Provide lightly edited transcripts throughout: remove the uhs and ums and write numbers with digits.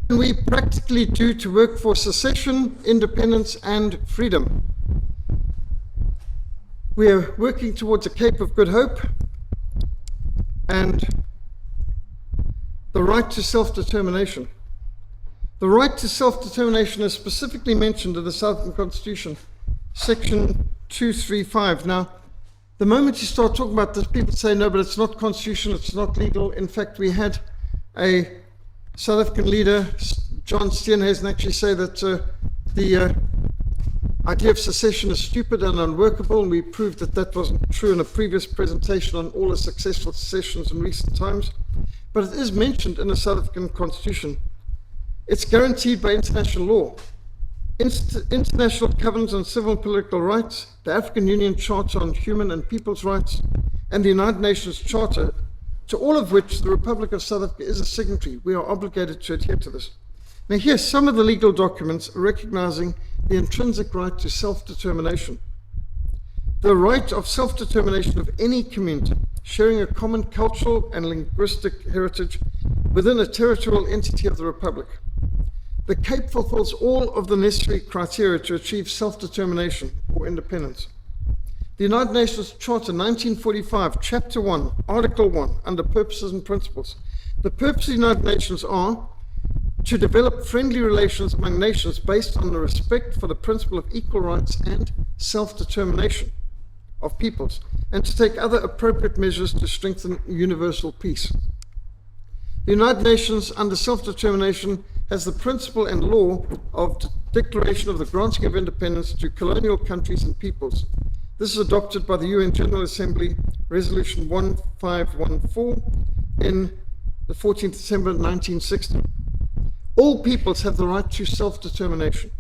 can we practically do to work for secession, independence, and freedom? We are working towards a Cape of Good Hope and the right to self-determination. The right to self-determination is specifically mentioned in the South African Constitution, Section 235. Now, the moment you start talking about this, people say, no, but it's not constitutional, it's not legal. In fact, we had a South African leader, John Steenhuisen, actually say that the idea of secession is stupid and unworkable, and we proved that that wasn't true in a previous presentation on all the successful secessions in recent times. But it is mentioned in the South African Constitution. It's guaranteed by international law. International Covenant on Civil and Political Rights, the African Union Charter on Human and People's Rights, and the United Nations Charter, to all of which the Republic of South Africa is a signatory. We are obligated to adhere to this. Now here's some of the legal documents recognizing the intrinsic right to self-determination. The right of self-determination of any community sharing a common cultural and linguistic heritage within a territorial entity of the Republic. The Cape fulfills all of the necessary criteria to achieve self-determination or independence. The United Nations Charter 1945, Chapter 1, Article 1, under Purposes and Principles. The purposes of the United Nations are to develop friendly relations among nations based on the respect for the principle of equal rights and self-determination of peoples, and to take other appropriate measures to strengthen universal peace. The United Nations, under self-determination, has the principle and law of declaration of the granting of independence to colonial countries and peoples. This is adopted by the UN General Assembly, Resolution 1514, in the 14th December 1960. All peoples have the right to self-determination.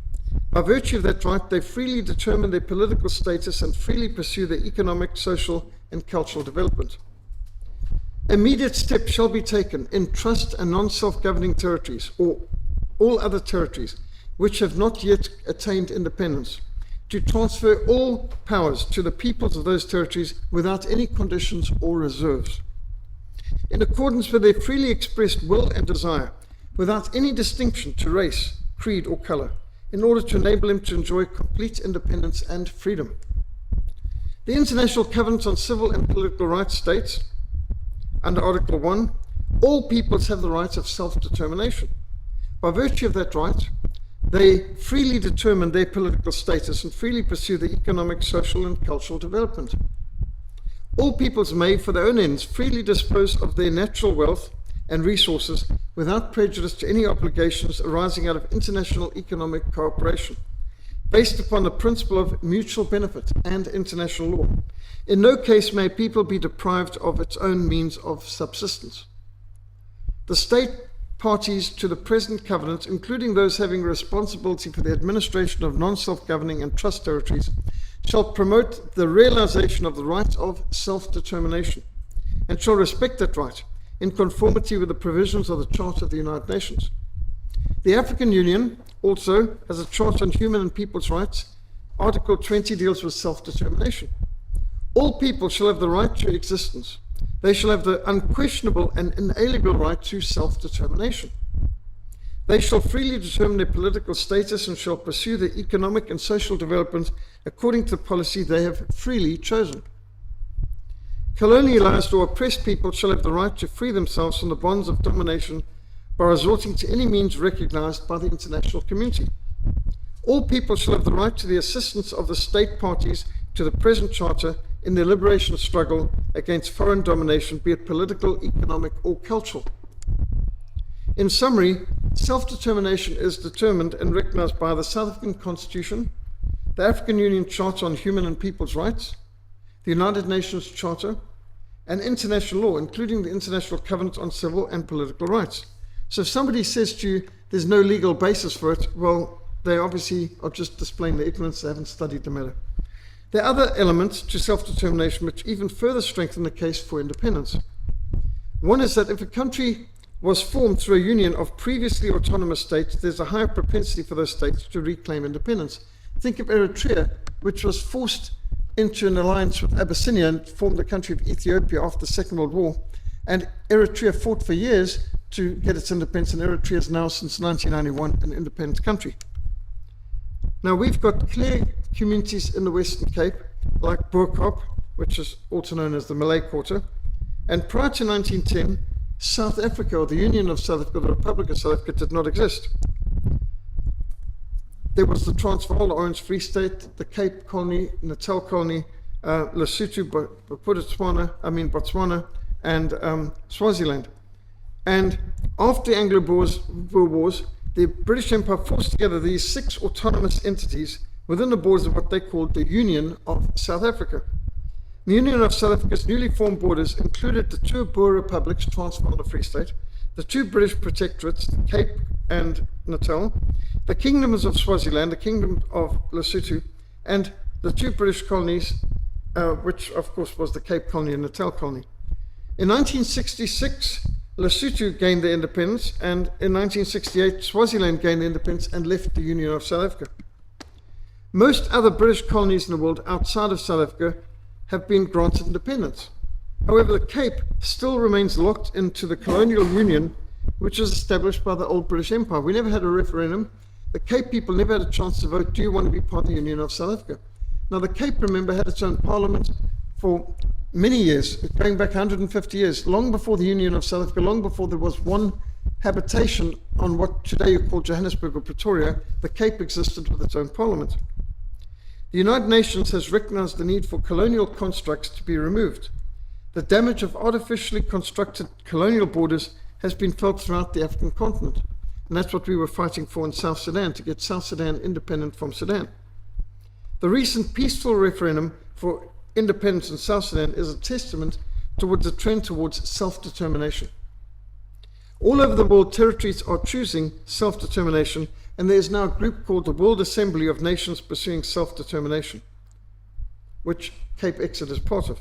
By virtue of that right, they freely determine their political status and freely pursue their economic, social, and cultural development. Immediate steps shall be taken in trust and non-self-governing territories, or all other territories which have not yet attained independence, to transfer all powers to the peoples of those territories without any conditions or reserves, in accordance with their freely expressed will and desire, without any distinction to race, creed, or color, in order to enable them to enjoy complete independence and freedom. The International Covenant on Civil and Political Rights states, under Article 1, all peoples have the right of self-determination. By virtue of that right, they freely determine their political status and freely pursue their economic, social, and cultural development. All peoples may, for their own ends, freely dispose of their natural wealth and resources without prejudice to any obligations arising out of international economic cooperation, based upon the principle of mutual benefit and international law. In no case may people be deprived of its own means of subsistence. The state parties to the present covenant, including those having responsibility for the administration of non-self-governing and trust territories, shall promote the realization of the right of self-determination and shall respect that right in conformity with the provisions of the Charter of the United Nations. The African Union also has a Charter on Human and People's Rights. Article 20 deals with self-determination. All people shall have the right to existence. They shall have the unquestionable and inalienable right to self-determination. They shall freely determine their political status and shall pursue their economic and social development according to the policy they have freely chosen. Colonialized or oppressed people shall have the right to free themselves from the bonds of domination by resorting to any means recognized by the international community. All people shall have the right to the assistance of the state parties to the present charter in their liberation struggle against foreign domination, be it political, economic, or cultural. In summary, self-determination is determined and recognized by the South African Constitution, the African Union Charter on Human and People's Rights, the United Nations Charter, and international law, including the International Covenant on Civil and Political Rights. So if somebody says to you there's no legal basis for it, well, they obviously are just displaying their ignorance, they haven't studied the matter. There are other elements to self-determination which even further strengthen the case for independence. One is that if a country was formed through a union of previously autonomous states, there's a higher propensity for those states to reclaim independence. Think of Eritrea, which was forced into an alliance with Abyssinia and formed the country of Ethiopia after the Second World War. And Eritrea fought for years to get its independence, and Eritrea is now, since 1991, an independent country. Now, we've got clear communities in the Western Cape, like Boerkop, which is also known as the Malay Quarter, and prior to 1910, South Africa, or the Union of South Africa, the Republic of South Africa, did not exist. There was the Transvaal, the Orange Free State, the Cape Colony, Natal Colony, Lesotho, Botswana, and Swaziland. And after the Anglo-Boer Wars, the British Empire forced together these 6 autonomous entities within the borders of what they called the Union of South Africa. The Union of South Africa's newly formed borders included the 2 Boer republics, Transvaal and Free State, the 2 British protectorates, the Cape and Natal, the kingdoms of Swaziland, the kingdom of Lesotho, and the 2 British colonies, which of course was the Cape Colony and Natal Colony. In 1966, Lesotho gained their independence, and in 1968, Swaziland gained their independence and left the Union of South Africa. Most other British colonies in the world outside of South Africa have been granted independence. However, the Cape still remains locked into the colonial union, which was established by the old British Empire. We never had a referendum. The Cape people never had a chance to vote, do you want to be part of the Union of South Africa? Now, the Cape, remember, had its own parliament for many years, going back 150 years, long before the Union of South Africa, long before there was one habitation on what today you call Johannesburg or Pretoria. The Cape existed with its own parliament. The United Nations has recognized the need for colonial constructs to be removed. The damage of artificially constructed colonial borders has been felt throughout the African continent. And that's what we were fighting for in South Sudan, to get South Sudan independent from Sudan. The recent peaceful referendum for independence in South Sudan is a testament towards a trend towards self-determination. All over the world, territories are choosing self-determination, and there is now a group called the World Assembly of Nations Pursuing Self-Determination, which Cape Exit is part of.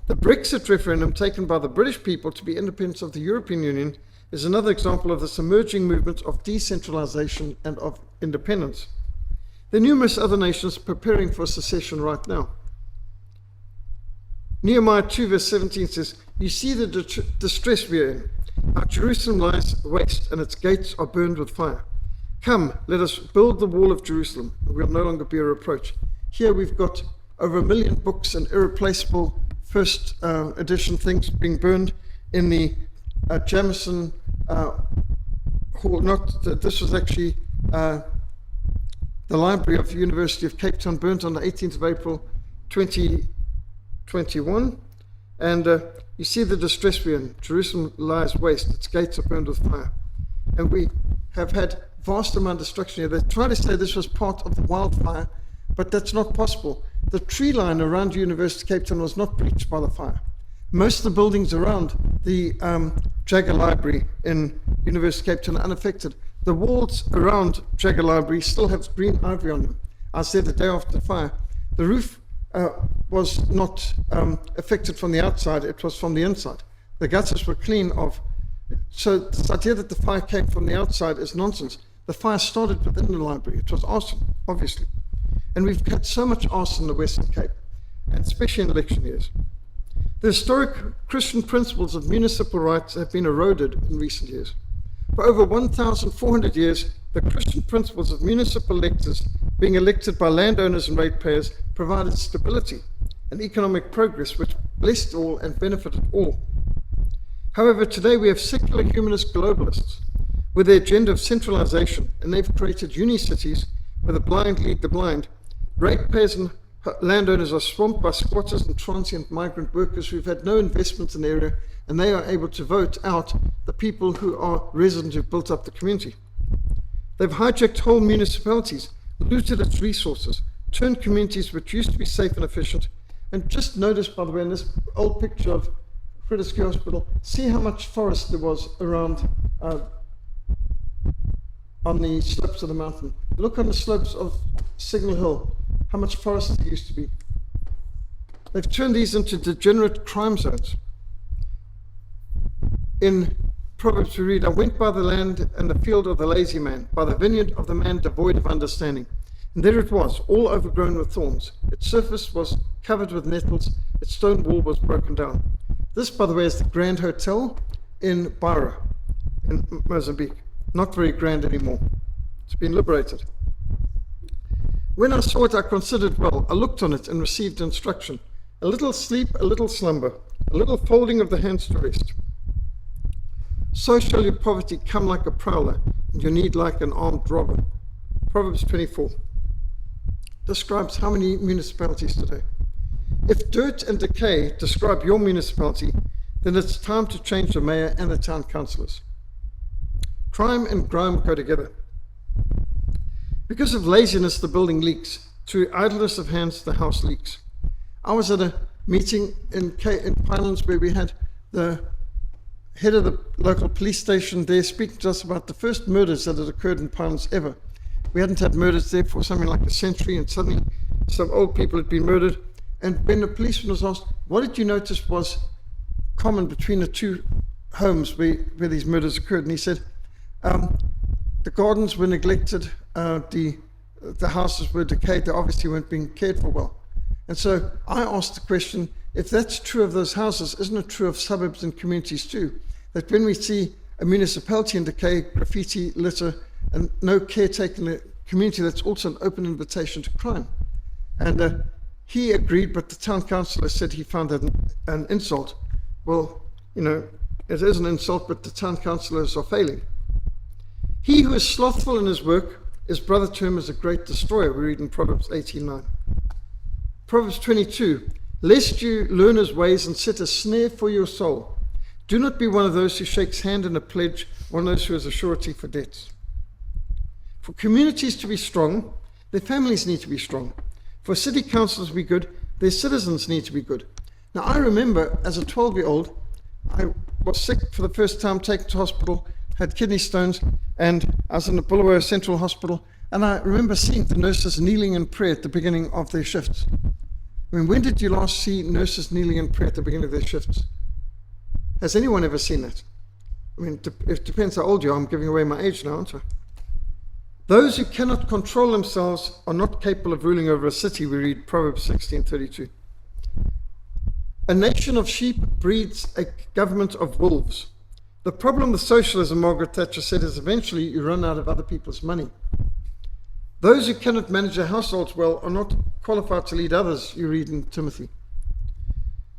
The Brexit referendum taken by the British people to be independent of the European Union is another example of this emerging movement of decentralization and of independence. There are numerous other nations preparing for secession right now. Nehemiah 2 verse 17 says, "You see the distress we are in. Our Jerusalem lies waste, and its gates are burned with fire. Come, let us build the wall of Jerusalem, and we'll no longer be a reproach." Here we've got over 1 million books and irreplaceable first edition things being burned in the Jamison Hall. This was actually the library of the University of Cape Town, burnt on the 18th of April 2021. And you see the distress we're in. Jerusalem lies waste, its gates are burned with fire. And we have had vast amount of destruction here. They try to say this was part of the wildfire, but that's not possible. The tree line around University of Cape Town was not breached by the fire. Most of the buildings around the Jagger Library in University of Cape Town are unaffected. The walls around Jagger Library still have green ivory on them. I said the day after the fire. The roof was not affected from the outside, it was from the inside. The gutters were clean of. So this idea that the fire came from the outside is nonsense. The fire started within the library. It was arson, obviously. And we've had so much arson in the Western Cape, and especially in election years. The historic Christian principles of municipal rights have been eroded in recent years. For over 1,400 years, the Christian principles of municipal electors, being elected by landowners and ratepayers, provided stability and economic progress which blessed all and benefited all. However, today we have secular humanist globalists with their agenda of centralization, and they've created uni-cities where the blind lead the blind. Ratepayers and landowners are swamped by squatters and transient migrant workers who've had no investment in the area, and they are able to vote out the people who are residents who've built up the community. They've hijacked whole municipalities, looted its resources, turned communities which used to be safe and efficient. And just notice, by the way, in this old picture of Groote Hospital, see how much forest there was around on the slopes of the mountain. Look on the slopes of Signal Hill, how much forest there used to be. They've turned these into degenerate crime zones. In Proverbs we read, "I went by the land and the field of the lazy man, by the vineyard of the man devoid of understanding. And there it was, all overgrown with thorns. Its surface was covered with nettles, its stone wall was broken down." This, by the way, is the Grand Hotel in Beira. in Mozambique. Not very grand anymore. It's been liberated. When I saw it, I considered well. I looked on it and received instruction. A little sleep, a little slumber, a little folding of the hands to rest. So shall your poverty come like a prowler, and your need like an armed robber. Proverbs 24 describes how many municipalities today. If dirt and decay describe your municipality, then it's time to change the mayor and the town councillors. Crime and grime go together. Because of laziness, the building leaks. Through idleness of hands, the house leaks. I was at a meeting in Pinelands where we had the head of the local police station there speaking to us about the first murders that had occurred in Pinelands ever. We hadn't had murders there for something like a century, and suddenly some old people had been murdered. And when the policeman was asked, what did you notice was common between the two homes where these murders occurred? And he said, the gardens were neglected, the houses were decayed, they obviously weren't being cared for well. And so I asked the question, if that's true of those houses, isn't it true of suburbs and communities too? That when we see a municipality in decay, graffiti, litter, and no care taken in the community, that's also an open invitation to crime. And he agreed, but the town councillor said he found that an insult. Well, it is an insult, but the town councillors are failing. He who is slothful in his work is brother to him as a great destroyer, we read in Proverbs 18:9. Proverbs 22, lest you learn his ways and set a snare for your soul. Do not be one of those who shakes hand in a pledge, one of those who has a surety for debts. For communities to be strong, their families need to be strong. For city councils to be good, their citizens need to be good. Now, I remember as a 12-year-old, I was sick for the first time, taken to hospital, had kidney stones, and I was in the Bulawayo Central Hospital, and I remember seeing the nurses kneeling in prayer at the beginning of their shifts. I mean, when did you last see nurses kneeling in prayer at the beginning of their shifts? Has anyone ever seen that? I mean, it depends how old you are. I'm giving away my age now, aren't I? Those who cannot control themselves are not capable of ruling over a city, we read Proverbs 16:32. A nation of sheep breeds a government of wolves. The problem with socialism, Margaret Thatcher said, is eventually you run out of other people's money. Those who cannot manage their households well are not qualified to lead others, you read in Timothy.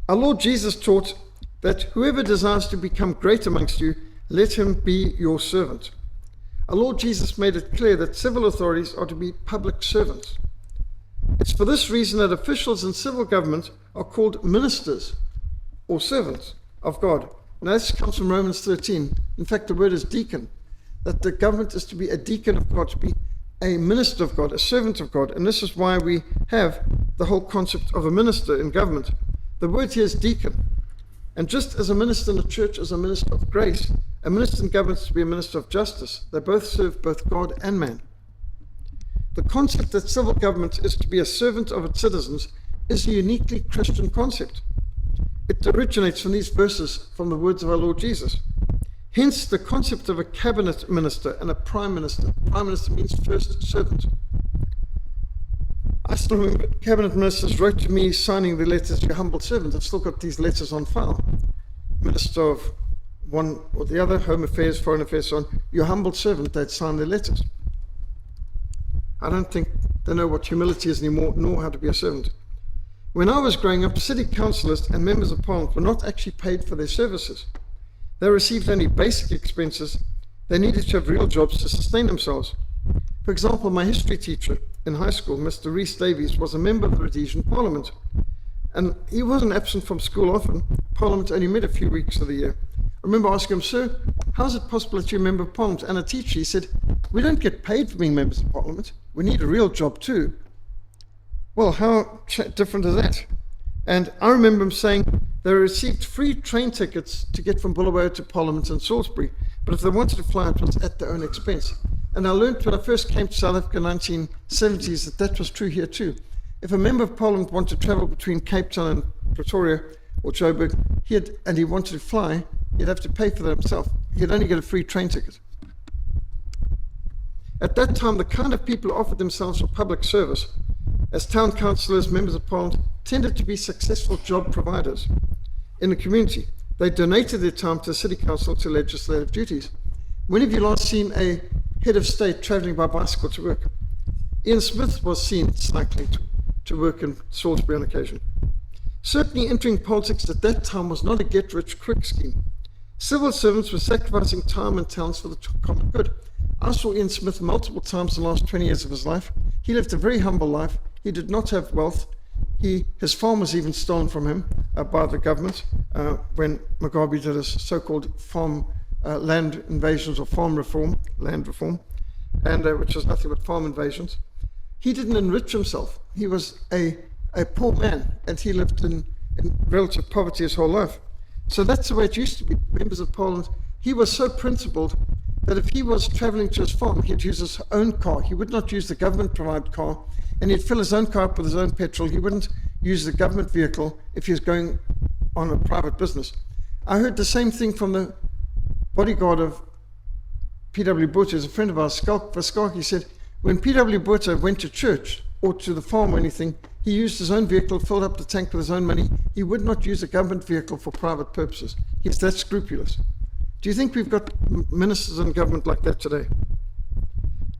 Our Lord Jesus taught that whoever desires to become great amongst you, let him be your servant. Our Lord Jesus made it clear that civil authorities are to be public servants. It's for this reason that officials in civil government are called ministers or servants of God. Now, this comes from Romans 13. In fact, the word is deacon, that the government is to be a deacon of God, to be a minister of God, a servant of God. And this is why we have the whole concept of a minister in government. The word here is deacon. And just as a minister in the church is a minister of grace, a minister in government is to be a minister of justice. They both serve both God and man. The concept that civil government is to be a servant of its citizens is a uniquely Christian concept. It originates from these verses from the words of our Lord Jesus. Hence the concept of a cabinet minister and a prime minister. Prime minister means first servant. I still remember cabinet ministers wrote to me signing the letters, your humble servant. I've still got these letters on file. Minister of one or the other, Home Affairs, Foreign Affairs, so on, your humble servant, they'd sign their letters. I don't think they know what humility is anymore, nor how to be a servant. When I was growing up, city councillors and members of parliament were not actually paid for their services. They received only basic expenses. They needed to have real jobs to sustain themselves. For example, my history teacher in high school, Mr. Rhys Davies, was a member of the Rhodesian Parliament. And he wasn't absent from school often. Parliament only met a few weeks of the year. I remember asking him, sir, how is it possible that you're a member of Parliament and a teacher? He said, we don't get paid for being members of Parliament. We need a real job too. Well, how different is that? And I remember him saying they received free train tickets to get from Bulawayo to Parliament in Salisbury, but if they wanted to fly, it was at their own expense. And I learned when I first came to South Africa in the 1970s that that was true here too. If a member of Parliament wanted to travel between Cape Town and Pretoria or Joburg, and he wanted to fly, he'd have to pay for that himself. He'd only get a free train ticket. At that time, the kind of people who offered themselves for public service, as town councillors, members of Parliament, tended to be successful job providers in the community. They donated their time to the city council to legislative duties. When have you last seen a head of state travelling by bicycle to work? Ian Smith was seen cycling to work in Salisbury on occasion. Certainly entering politics at that time was not a get-rich-quick scheme. Civil servants were sacrificing time and talents for the common good. I saw Ian Smith multiple times in the last 20 years of his life. He lived a very humble life. He did not have wealth. His farm was even stolen from him by the government when Mugabe did his so-called farm land invasions or farm reform, land reform, and which was nothing but farm invasions. He didn't enrich himself. He was a poor man, and he lived in relative poverty his whole life. So that's the way it used to be. Members of Parliament, he was so principled that if he was travelling to his farm, he'd use his own car. He would not use the government-provided car, and he'd fill his own car up with his own petrol. He wouldn't use the government vehicle if he was going on a private business. I heard the same thing from the bodyguard of P.W. Botha, who's a friend of ours, Vaskark. He said, when P.W. Botha went to church or to the farm or anything, he used his own vehicle, filled up the tank with his own money. He would not use a government vehicle for private purposes. He's that scrupulous. Do you think we've got ministers in government like that today?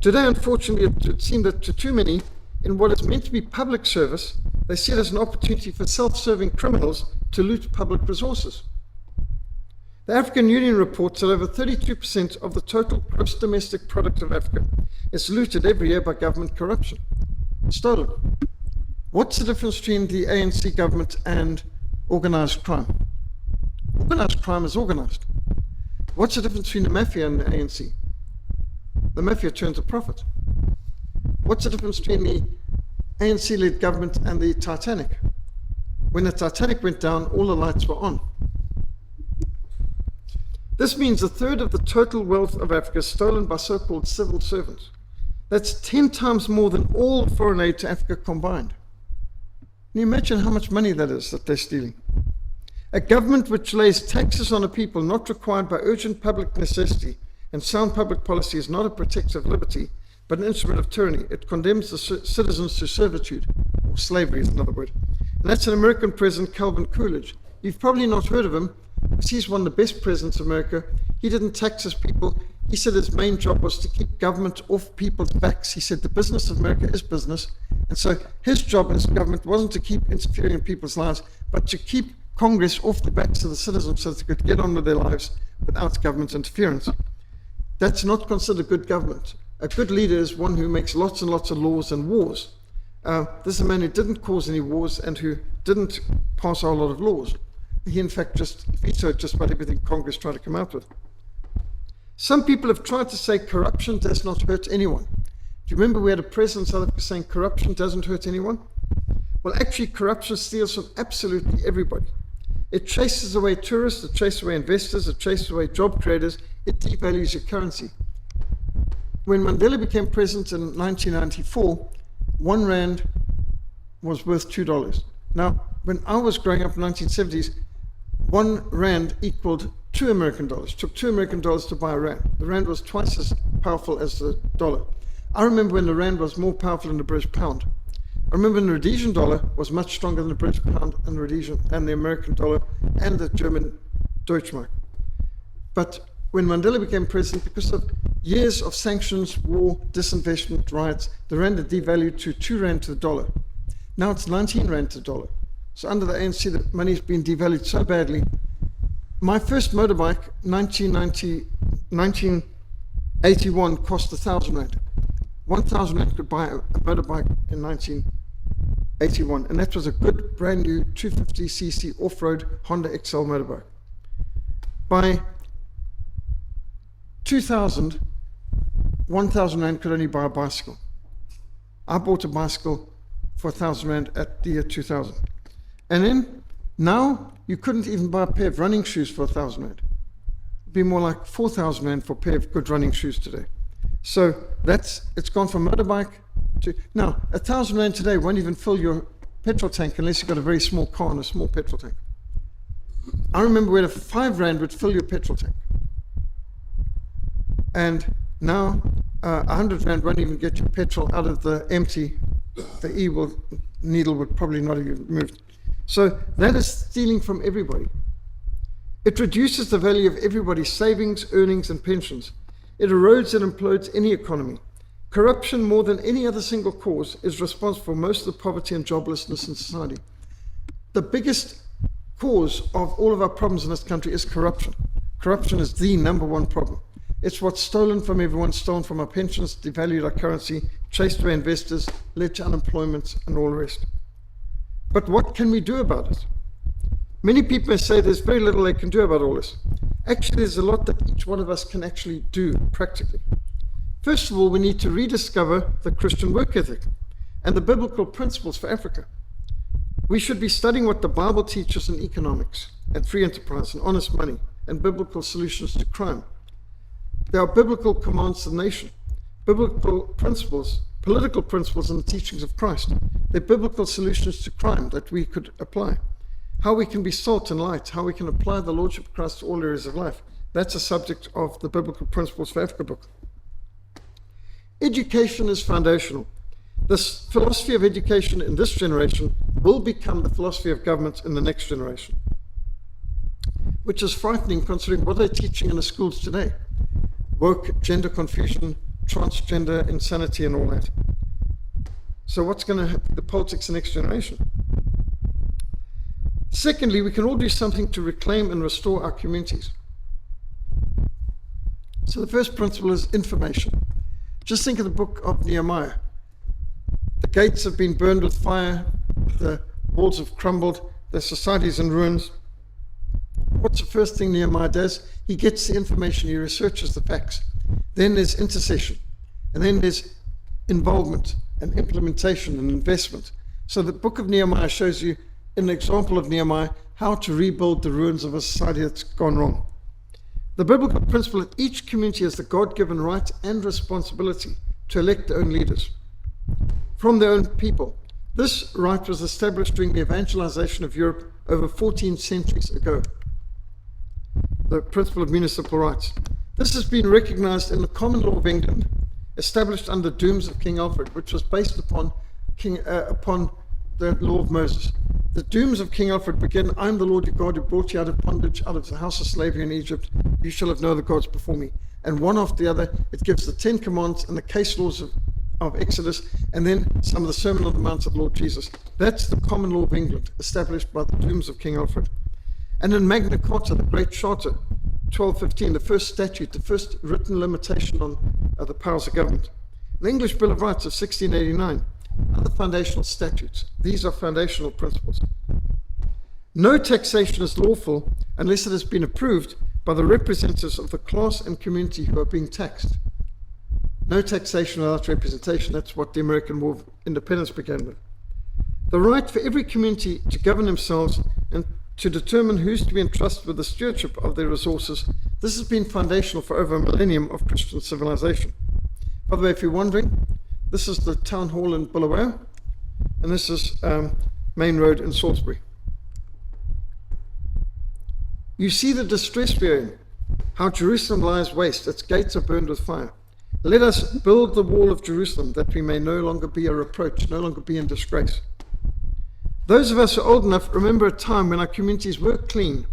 Today, unfortunately, it seemed that to too many, in what is meant to be public service, they see it as an opportunity for self-serving criminals to loot public resources. The African Union reports that over 32% of the total gross domestic product of Africa is looted every year by government corruption, stolen. What's the difference between the ANC government and organised crime? Organised crime is organised. What's the difference between the mafia and the ANC? The mafia turns a profit. What's the difference between the ANC-led government and the Titanic? When the Titanic went down, all the lights were on. This means a third of the total wealth of Africa is stolen by so-called civil servants. That's 10 times more than all foreign aid to Africa combined. Can you imagine how much money that is that they're stealing? A government which lays taxes on a people not required by urgent public necessity and sound public policy is not a protective liberty, but an instrument of tyranny. It condemns the citizens to servitude, or slavery is another word. And that's an American president, Calvin Coolidge. You've probably not heard of him, because he's one of the best presidents of America. He didn't tax his people. He said his main job was to keep government off people's backs. He said the business of America is business. And so his job as government wasn't to keep interfering in people's lives, but to keep Congress off the backs of the citizens so that they could get on with their lives without government interference. That's not considered good government. A good leader is one who makes lots and lots of laws and wars. This is a man who didn't cause any wars and who didn't pass a whole lot of laws. He, in fact, just vetoed just about everything Congress tried to come out with. Some people have tried to say corruption does not hurt anyone. Do you remember we had a president in South Africa saying corruption doesn't hurt anyone? Well, actually, corruption steals from absolutely everybody. It chases away tourists, it chases away investors, it chases away job creators, it devalues your currency. When Mandela became president in 1994, 1 rand was worth $2. Now, when I was growing up in the 1970s, 1 rand equaled $2 American. Took $2 American to buy a rand. The rand was twice as powerful as the dollar. I remember when the rand was more powerful than the British pound. I remember when the Rhodesian dollar was much stronger than the British pound and Rhodesian and the American dollar and the German Deutschmark. But when Mandela became president, because of years of sanctions, war, disinvestment, riots, the rand had devalued to 2 rand to the dollar. Now it's 19 rand to the dollar. So under the ANC, the money's been devalued so badly. My first motorbike, 1981, cost 1,000 rand. 1,000 rand could buy a motorbike in 1981, and that was a good brand new 250cc off-road Honda XL motorbike. By 2000, 1,000 rand could only buy a bicycle. I bought a bicycle for 1,000 rand at the year 2000. And then, now, you couldn't even buy a pair of running shoes for 1,000 rand. It'd be more like 4,000 rand for a pair of good running shoes today. So it's gone from motorbike to, now, 1,000 rand today won't even fill your petrol tank unless you've got a very small car and a small petrol tank. I remember when a 5 rand would fill your petrol tank. And now, 100 rand won't even get your petrol out of the empty. The needle would probably not even move. So that is stealing from everybody. It reduces the value of everybody's savings, earnings, and pensions. It erodes and implodes any economy. Corruption, more than any other single cause, is responsible for most of the poverty and joblessness in society. The biggest cause of all of our problems in this country is corruption. Corruption is the number one problem. It's what's stolen from everyone, stolen from our pensions, devalued our currency, chased away investors, led to unemployment and all the rest. But what can we do about it? Many people may say there's very little they can do about all this. Actually, there's a lot that each one of us can actually do practically. First of all, we need to rediscover the Christian work ethic and the biblical principles for Africa. We should be studying what the Bible teaches in economics and free enterprise and honest money and biblical solutions to crime. There are biblical commands to the nation, biblical principles, political principles in the teachings of Christ. They're biblical solutions to crime that we could apply. How we can be salt and light, how we can apply the Lordship of Christ to all areas of life. That's a subject of the Biblical Principles for Africa book. Education is foundational. This philosophy of education in this generation will become the philosophy of government in the next generation, which is frightening considering what they're teaching in the schools today. Woke, gender confusion, transgender insanity and all that. So what's going to happen to the politics of the next generation? Secondly, we can all do something to reclaim and restore our communities. So the first principle is information. Just think of the book of Nehemiah. The gates have been burned with fire, the walls have crumbled, the society is in ruins. What's the first thing Nehemiah does? He gets the information, he researches the facts. Then there's intercession, and then there's involvement and implementation and investment. So the book of Nehemiah shows you an example of Nehemiah, how to rebuild the ruins of a society that's gone wrong. The biblical principle that each community has the God-given right and responsibility to elect their own leaders from their own people. This right was established during the evangelization of Europe over 14 centuries ago. The principle of municipal rights. This has been recognized in the common law of England, established under the Dooms of King Alfred, which was based upon the law of Moses. The Dooms of King Alfred begin, I am the Lord your God who brought you out of bondage, out of the house of slavery in Egypt. You shall have no other gods before me. And one after the other, it gives the 10 Commandments and the case laws of Exodus, and then some of the Sermon on the Mount of the Lord Jesus. That's the common law of England, established by the Dooms of King Alfred. And in Magna Carta, the Great Charter, 1215, the first statute, the first written limitation on the powers of government. The English Bill of Rights of 1689, other foundational statutes. These are foundational principles. No taxation is lawful unless it has been approved by the representatives of the class and community who are being taxed. No taxation without representation. That's what the American War of Independence began with. The right for every community to govern themselves and to determine who's to be entrusted with the stewardship of their resources. This has been foundational for over a millennium of Christian civilization. By the way, if you're wondering, this is the town hall in Bulawayo, and this is Main Road in Salisbury. You see the distress we're in, how Jerusalem lies waste, its gates are burned with fire. Let us build the wall of Jerusalem that we may no longer be a reproach, no longer be in disgrace. Those of us who are old enough remember a time when our communities were clean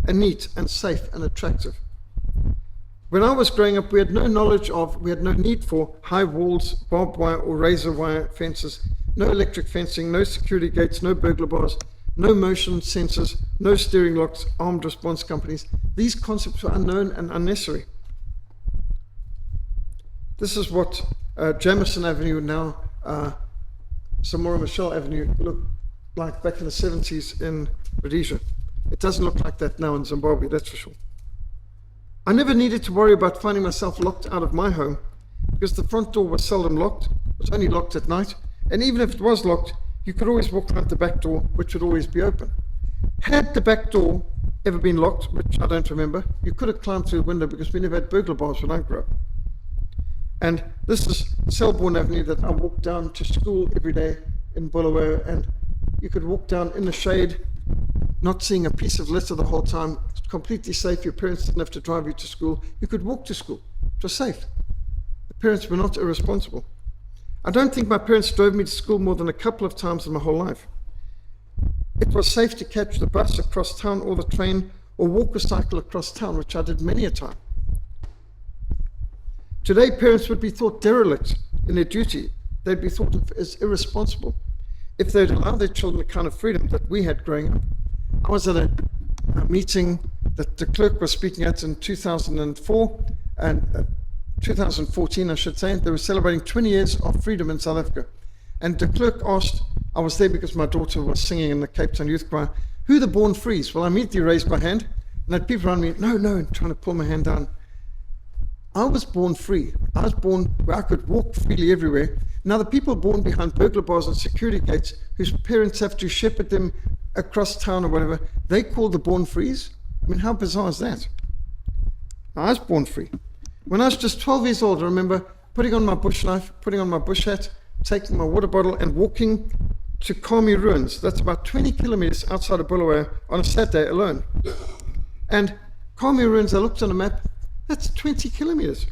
and neat and safe and attractive. When I was growing up, we had no need for high walls, barbed wire or razor wire fences, no electric fencing, no security gates, no burglar bars, no motion sensors, no steering locks, armed response companies. These concepts were unknown and unnecessary. This is what Jamison Avenue, now Samora Machel Avenue, looked like back in the 70s in Rhodesia. It doesn't look like that now in Zimbabwe, that's for sure. I never needed to worry about finding myself locked out of my home because the front door was seldom locked. It was only locked at night. And even if it was locked, you could always walk out the back door, which would always be open. Had the back door ever been locked, which I don't remember, you could have climbed through the window because we never had burglar bars when I grew up. And this is Selborne Avenue that I walked down to school every day in Bulawayo, and you could walk down in the shade, not seeing a piece of litter the whole time, completely safe. Your parents didn't have to drive you to school. You could walk to school. It was safe. The parents were not irresponsible. I don't think my parents drove me to school more than a couple of times in my whole life. It was safe to catch the bus across town or the train or walk or cycle across town, which I did many a time. Today, parents would be thought derelict in their duty. They'd be thought of as irresponsible if they'd allow their children the kind of freedom that we had growing up. I was at a meeting that the clerk was speaking at in 2004 and 2014, I should say. They were celebrating 20 years of freedom in South Africa. And the clerk asked, I was there because my daughter was singing in the Cape Town Youth Choir, who the born frees? Well, I immediately raised my hand, and had people around me, no, and trying to pull my hand down. I was born free. I was born where I could walk freely everywhere. Now, the people born behind burglar bars and security gates, whose parents have to shepherd them across town or whatever, they call the born frees? I mean, how bizarre is that? I was born free. When I was just 12 years old, I remember putting on my bush knife, putting on my bush hat, taking my water bottle and walking to Kami Ruins. That's about 20 kilometers outside of Bulawayo on a Saturday alone. And Kami Ruins, I looked on a map, that's 20 kilometers.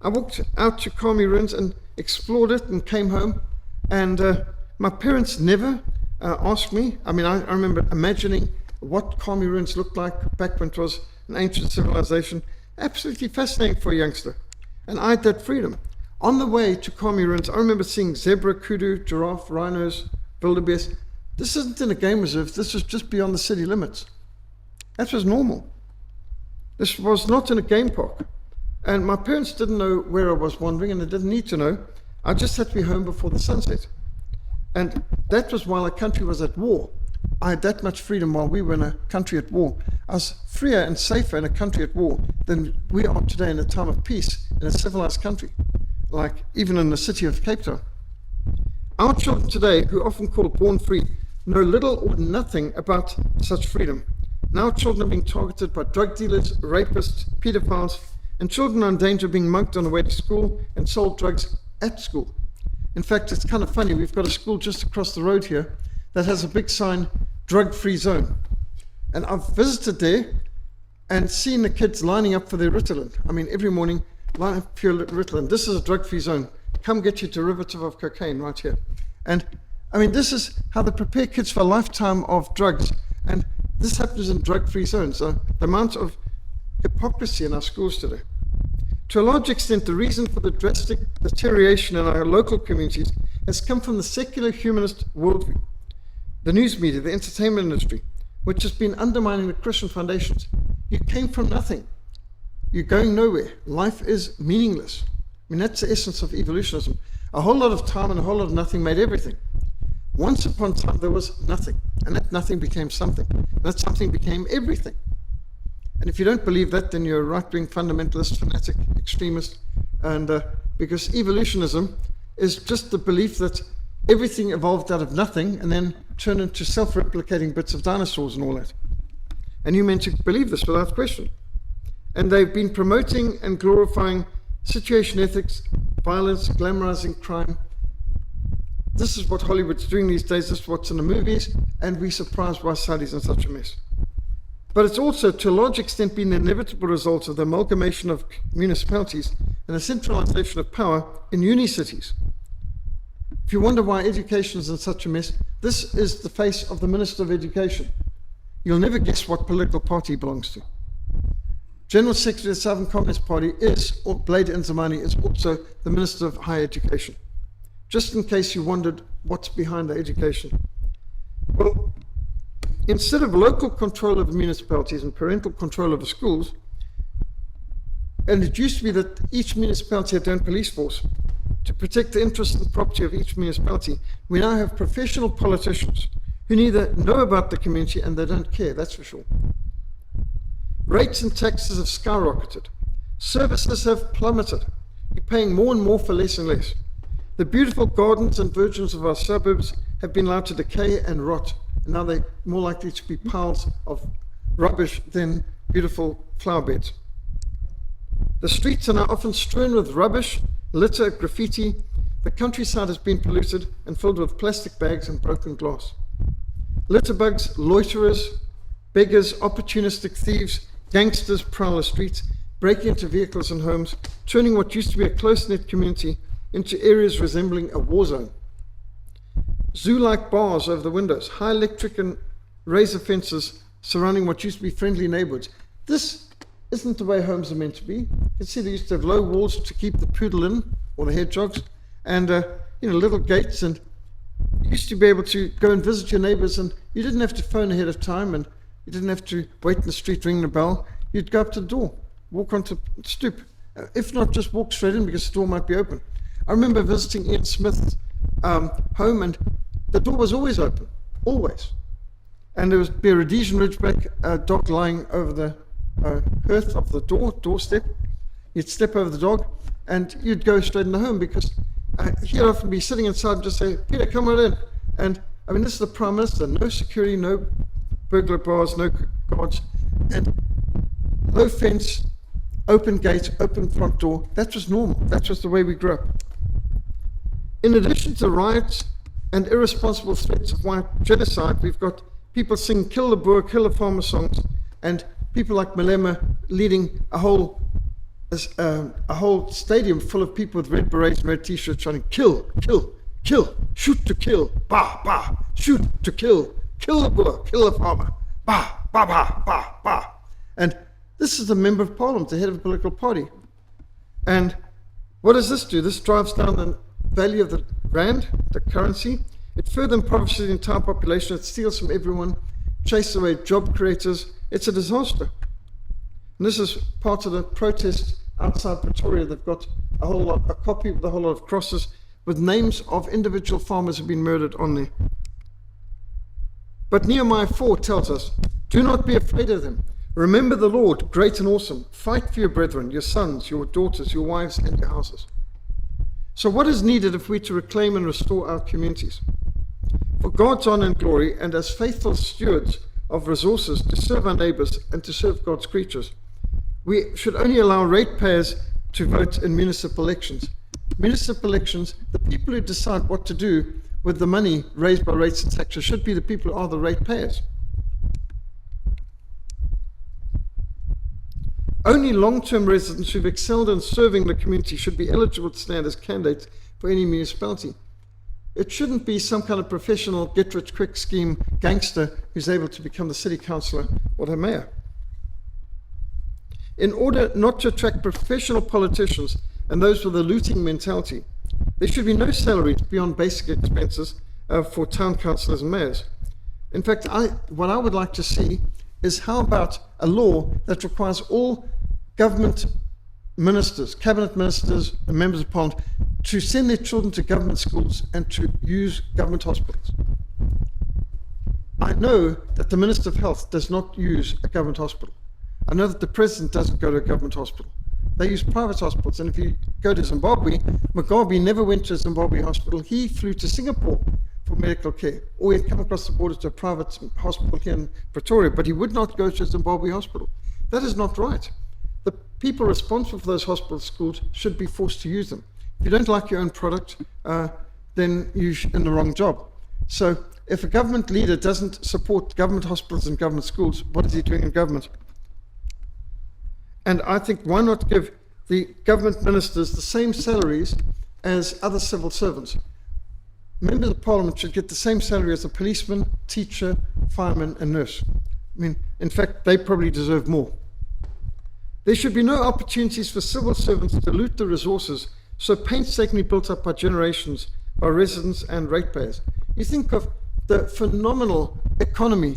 I walked out to Kami Ruins and explored it and came home. And my parents never asked me. I mean, I remember imagining what Kami Ruins looked like back when it was an ancient civilization. Absolutely fascinating for a youngster. And I had that freedom. On the way to Kami Ruins, I remember seeing zebra, kudu, giraffe, rhinos, wildebeest. This isn't in a game reserve. This was just beyond the city limits. That was normal. This was not in a game park. And my parents didn't know where I was wandering, and they didn't need to know. I just had to be home before the sunset. And that was while a country was at war. I had that much freedom while we were in a country at war. I was freer and safer in a country at war than we are today in a time of peace in a civilized country, like even in the city of Cape Town. Our children today, who are often called born free, know little or nothing about such freedom. Now children are being targeted by drug dealers, rapists, pedophiles, and children are in danger of being mugged on the way to school and sold drugs at school. In fact, it's kind of funny. We've got a school just across the road here that has a big sign, drug-free zone. And I've visited there and seen the kids lining up for their Ritalin. I mean, every morning, line up for your Ritalin. This is a drug-free zone. Come get your derivative of cocaine right here. And I mean, this is how they prepare kids for a lifetime of drugs. And this happens in drug-free zones. So the amount of hypocrisy in our schools today. To a large extent, the reason for the drastic deterioration in our local communities has come from the secular humanist worldview, the news media, the entertainment industry, which has been undermining the Christian foundations. You came from nothing. You're going nowhere. Life is meaningless. I mean, that's the essence of evolutionism. A whole lot of time and a whole lot of nothing made everything. Once upon a time, there was nothing, and that nothing became something. That something became everything. And if you don't believe that, then you're a right-wing fundamentalist, fanatic, extremist, and because evolutionism is just the belief that everything evolved out of nothing and then turned into self-replicating bits of dinosaurs and all that. And you're meant to believe this without question. And they've been promoting and glorifying situation ethics, violence, glamorizing crime. This is what Hollywood's doing these days. This is what's in the movies, and we're surprised why Saudi's in such a mess. But it's also, to a large extent, been the inevitable result of the amalgamation of municipalities and the centralization of power in uni-cities. If you wonder why education is in such a mess, this is the face of the Minister of Education. You'll never guess what political party he belongs to. General Secretary of the Southern Communist Party is, or Blade Nzimani is also the Minister of Higher Education. Just in case you wondered what's behind the education. Well, instead of local control of the municipalities and parental control of the schools, and it used to be that each municipality had their own police force to protect the interests and property of each municipality, we now have professional politicians who neither know about the community and they don't care, that's for sure. Rates and taxes have skyrocketed. Services have plummeted. You're paying more and more for less and less. The beautiful gardens and virgins of our suburbs have been allowed to decay and rot, and now they're more likely to be piles of rubbish than beautiful flower beds. The streets are now often strewn with rubbish, litter, graffiti. The countryside has been polluted and filled with plastic bags and broken glass. Litterbugs, loiterers, beggars, opportunistic thieves, gangsters prowl the streets, breaking into vehicles and homes, turning what used to be a close-knit community into areas resembling a war zone. Zoo-like bars over the windows, high electric and razor fences surrounding what used to be friendly neighborhoods. This isn't the way homes are meant to be. You can see they used to have low walls to keep the poodle in, or the hedgehogs, and little gates, and you used to be able to go and visit your neighbors, and you didn't have to phone ahead of time, and you didn't have to wait in the street, ring the bell. You'd go up to the door, walk onto the stoop. If not, just walk straight in because the door might be open. I remember visiting Ian Smith's home, and the door was always open, always. And there would be a Rhodesian Ridgeback dog lying over the hearth of the doorstep. You'd step over the dog, and you'd go straight in the home because he'd often be sitting inside and just say, "Peter, come right in." And I mean, this is the Prime Minister, no security, no burglar bars, no guards, and low fence, open gate, open front door. That was normal. That was the way we grew up. In addition to riots and irresponsible threats of white genocide, we've got people singing "Kill the Boer, Kill the Farmer" songs, and people like Malema leading a whole stadium full of people with red berets and red t-shirts shouting, "Kill, kill, kill, shoot to kill, bah, bah, shoot to kill the Boer, kill the farmer, bah, bah, bah, bah, bah." And this is the member of parliament, the head of a political party. And what does this do? This drives down the value of the rand, the currency. It further impoverishes the entire population. It steals from everyone, chases away job creators. It's a disaster. And this is part of the protest outside Pretoria. They've got a copy with a whole lot of crosses with names of individual farmers who've been murdered on there. But Nehemiah 4 tells us, "Do not be afraid of them. Remember the Lord, great and awesome. Fight for your brethren, your sons, your daughters, your wives, and your houses." So what is needed if we're to reclaim and restore our communities? For God's honor and glory, and as faithful stewards of resources to serve our neighbors and to serve God's creatures, we should only allow ratepayers to vote in municipal elections. Municipal elections, the people who decide what to do with the money raised by rates and taxes should be the people who are the ratepayers. Only long-term residents who've excelled in serving the community should be eligible to stand as candidates for any municipality. It shouldn't be some kind of professional get-rich-quick scheme gangster who's able to become the city councillor or the mayor. In order not to attract professional politicians and those with a looting mentality, there should be no salaries beyond basic expenses for town councillors and mayors. In fact, what I would like to see is how about a law that requires all government ministers, cabinet ministers and members of parliament to send their children to government schools and to use government hospitals. I know that the Minister of Health does not use a government hospital. I know that the President doesn't go to a government hospital. They use private hospitals. And if you go to Zimbabwe, Mugabe never went to a Zimbabwe hospital. He flew to Singapore for medical care, or he'd come across the border to a private hospital here in Pretoria, but he would not go to a Zimbabwe hospital. That is not right. The people responsible for those hospital schools should be forced to use them. If you don't like your own product, then you're in the wrong job. So if a government leader doesn't support government hospitals and government schools, what is he doing in government? And I think, why not give the government ministers the same salaries as other civil servants? Members of Parliament should get the same salary as a policeman, teacher, fireman, and nurse. I mean, in fact, they probably deserve more. There should be no opportunities for civil servants to loot the resources so painstakingly built up by generations by residents and ratepayers. You think of the phenomenal economy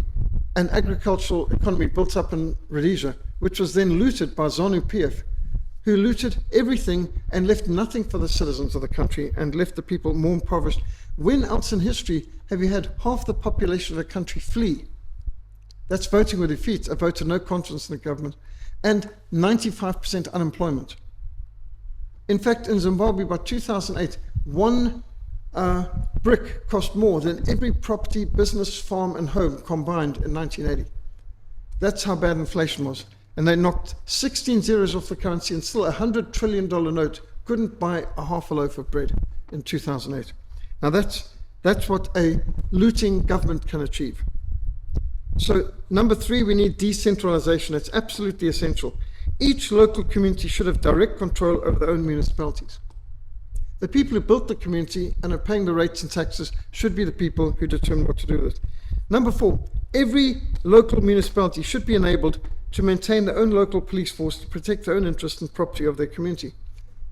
and agricultural economy built up in Rhodesia, which was then looted by ZANU-PF, who looted everything and left nothing for the citizens of the country and left the people more impoverished. When else in history have you had half the population of the country flee? That's voting with your feet, a vote of no confidence in the government, and 95% unemployment. In fact, in Zimbabwe by 2008, one brick cost more than every property, business, farm, and home combined in 1980. That's how bad inflation was. And they knocked 16 zeros off the currency, and still a $100 trillion note couldn't buy a half a loaf of bread in 2008. Now that's what a looting government can achieve. So number 3, we need decentralization. It's absolutely essential. Each local community should have direct control over their own municipalities. The people who built the community and are paying the rates and taxes should be the people who determine what to do with it. Number 4, every local municipality should be enabled to maintain their own local police force to protect their own interest and property of their community.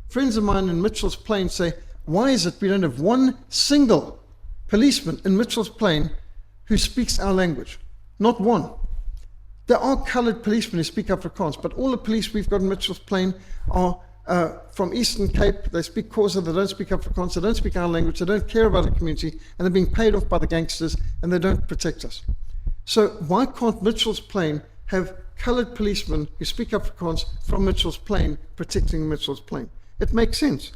Friends of mine in Mitchell's Plain say, why is it we don't have one single policeman in Mitchell's Plain who speaks our language? Not one. There are coloured policemen who speak Afrikaans, but all the police we've got in Mitchell's Plain are from Eastern Cape. They speak Xhosa, they don't speak Afrikaans, they don't speak our language, they don't care about the community, and they're being paid off by the gangsters, and they don't protect us. So why can't Mitchell's Plain have coloured policemen who speak Afrikaans from Mitchell's Plain protecting Mitchell's Plain? It makes sense.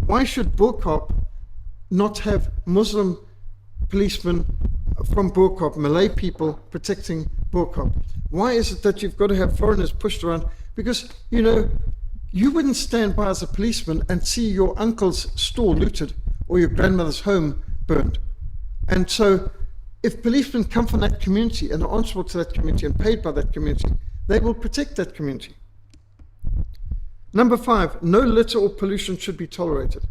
Why should Boerkaap not have Muslim policemen from Boerkaap, Malay people protecting Boerkaap? Why is it that you've got to have foreigners pushed around? Because, you know, you wouldn't stand by as a policeman and see your uncle's store looted or your grandmother's home burned. And so if policemen come from that community and are answerable to that community and paid by that community, they will protect that community. Number 5, no litter or pollution should be tolerated.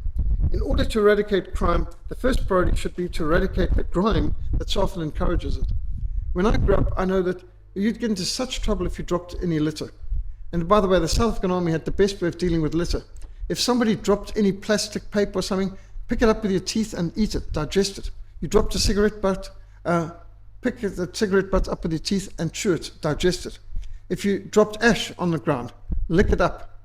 In order to eradicate crime, the first priority should be to eradicate the grime that so often encourages it. When I grew up, I know that you'd get into such trouble if you dropped any litter. And by the way, the South African Army had the best way of dealing with litter. If somebody dropped any plastic, paper or something, pick it up with your teeth and eat it, digest it. You dropped a cigarette butt, pick the cigarette butt up with your teeth and chew it, digest it. If you dropped ash on the ground, lick it up,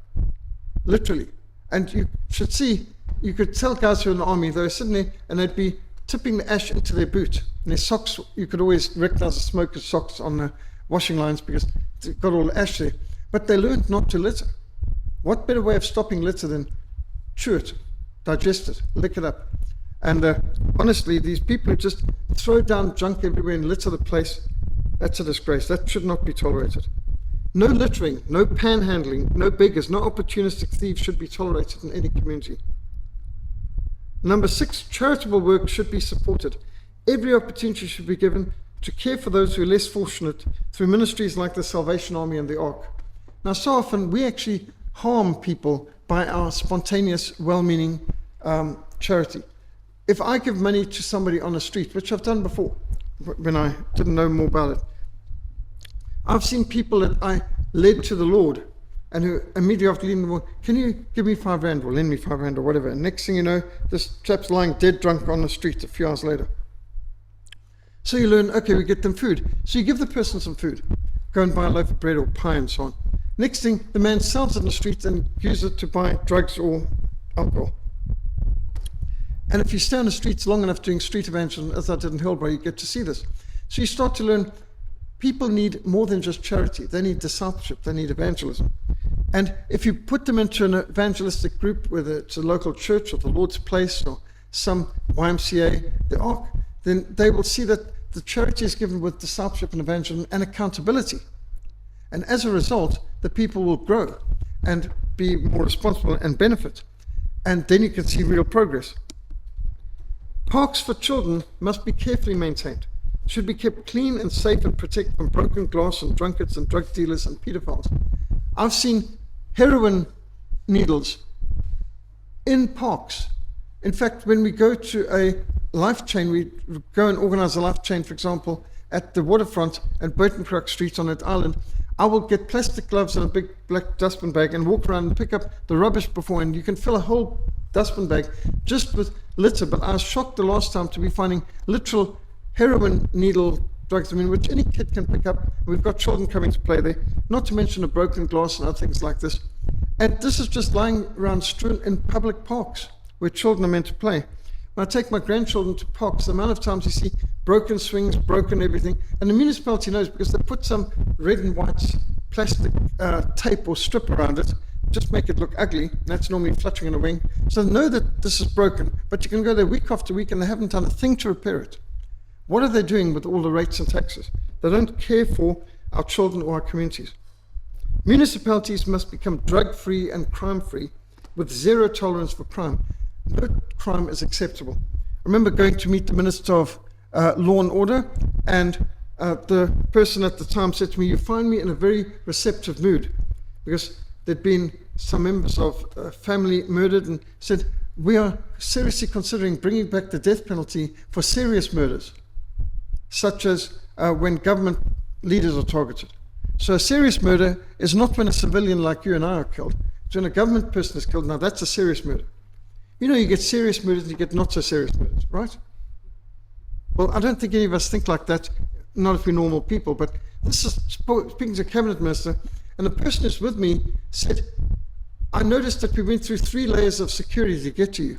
literally. And you should see, you could tell guys who were in the army, they were sitting there and they'd be tipping the ash into their boot. And their socks, you could always recognize the smoker's socks on the washing lines because they've got all the ash there. But they learned not to litter. What better way of stopping litter than chew it, digest it, lick it up? And honestly, these people who just throw down junk everywhere and litter the place, that's a disgrace. That should not be tolerated. No littering, no panhandling, no beggars, no opportunistic thieves should be tolerated in any community. Number 6, charitable work should be supported. Every opportunity should be given to care for those who are less fortunate through ministries like the Salvation Army and the Ark. Now, so often we actually harm people by our spontaneous, well-meaning charity. If I give money to somebody on the street, which I've done before when I didn't know more about it, I've seen people that I led to the Lord and who immediately after leading the Lord, can you give me £5 or lend me £5 or whatever? And next thing you know, this chap's lying dead drunk on the street a few hours later. So you learn, okay, we get them food. So you give the person some food. Go and buy a loaf of bread or pie and so on. Next thing, the man sells it in the street and uses it to buy drugs or alcohol. And if you stay on the streets long enough doing street evangelism, as I did in Hillbrow, you get to see this. So you start to learn people need more than just charity. They need discipleship. They need evangelism. And if you put them into an evangelistic group, whether it's a local church or the Lord's Place or some YMCA, the Ark, then they will see that the charity is given with discipleship and evangelism and accountability. And as a result, the people will grow and be more responsible and benefit. And then you can see real progress. Parks for children must be carefully maintained. Should be kept clean and safe and protected from broken glass and drunkards and drug dealers and pedophiles. I've seen heroin needles in parks. In fact, when we go to a life chain, we go and organize a life chain, for example, at the waterfront at Buitenkruk Street on that island, I will get plastic gloves and a big black dustbin bag and walk around and pick up the rubbish before, and you can fill a whole dustbin bag just with litter. But I was shocked the last time to be finding literal heroin needle drugs, I mean, which any kid can pick up. We've got children coming to play there, not to mention a broken glass and other things like this. And this is just lying around strewn in public parks where children are meant to play. When I take my grandchildren to parks, the amount of times you see broken swings, broken everything, and the municipality knows because they put some red and white plastic tape or strip around it, just make it look ugly. That's normally fluttering in a wing. So they know that this is broken, but you can go there week after week and they haven't done a thing to repair it. What are they doing with all the rates and taxes? They don't care for our children or our communities. Municipalities must become drug-free and crime-free with zero tolerance for crime. No crime is acceptable. I remember going to meet the Minister of Law and Order, and the person at the time said to me, you find me in a very receptive mood, because there'd been some members of family murdered, and said, we are seriously considering bringing back the death penalty for serious murders, such as when government leaders are targeted. So a serious murder is not when a civilian like you and I are killed. It's when a government person is killed. Now that's a serious murder. You know, you get serious murders and you get not so serious murders, right? Well, I don't think any of us think like that, not if we're normal people, but this is speaking to a cabinet minister, and the person who's with me said, I noticed that we went through 3 layers of security to get to you.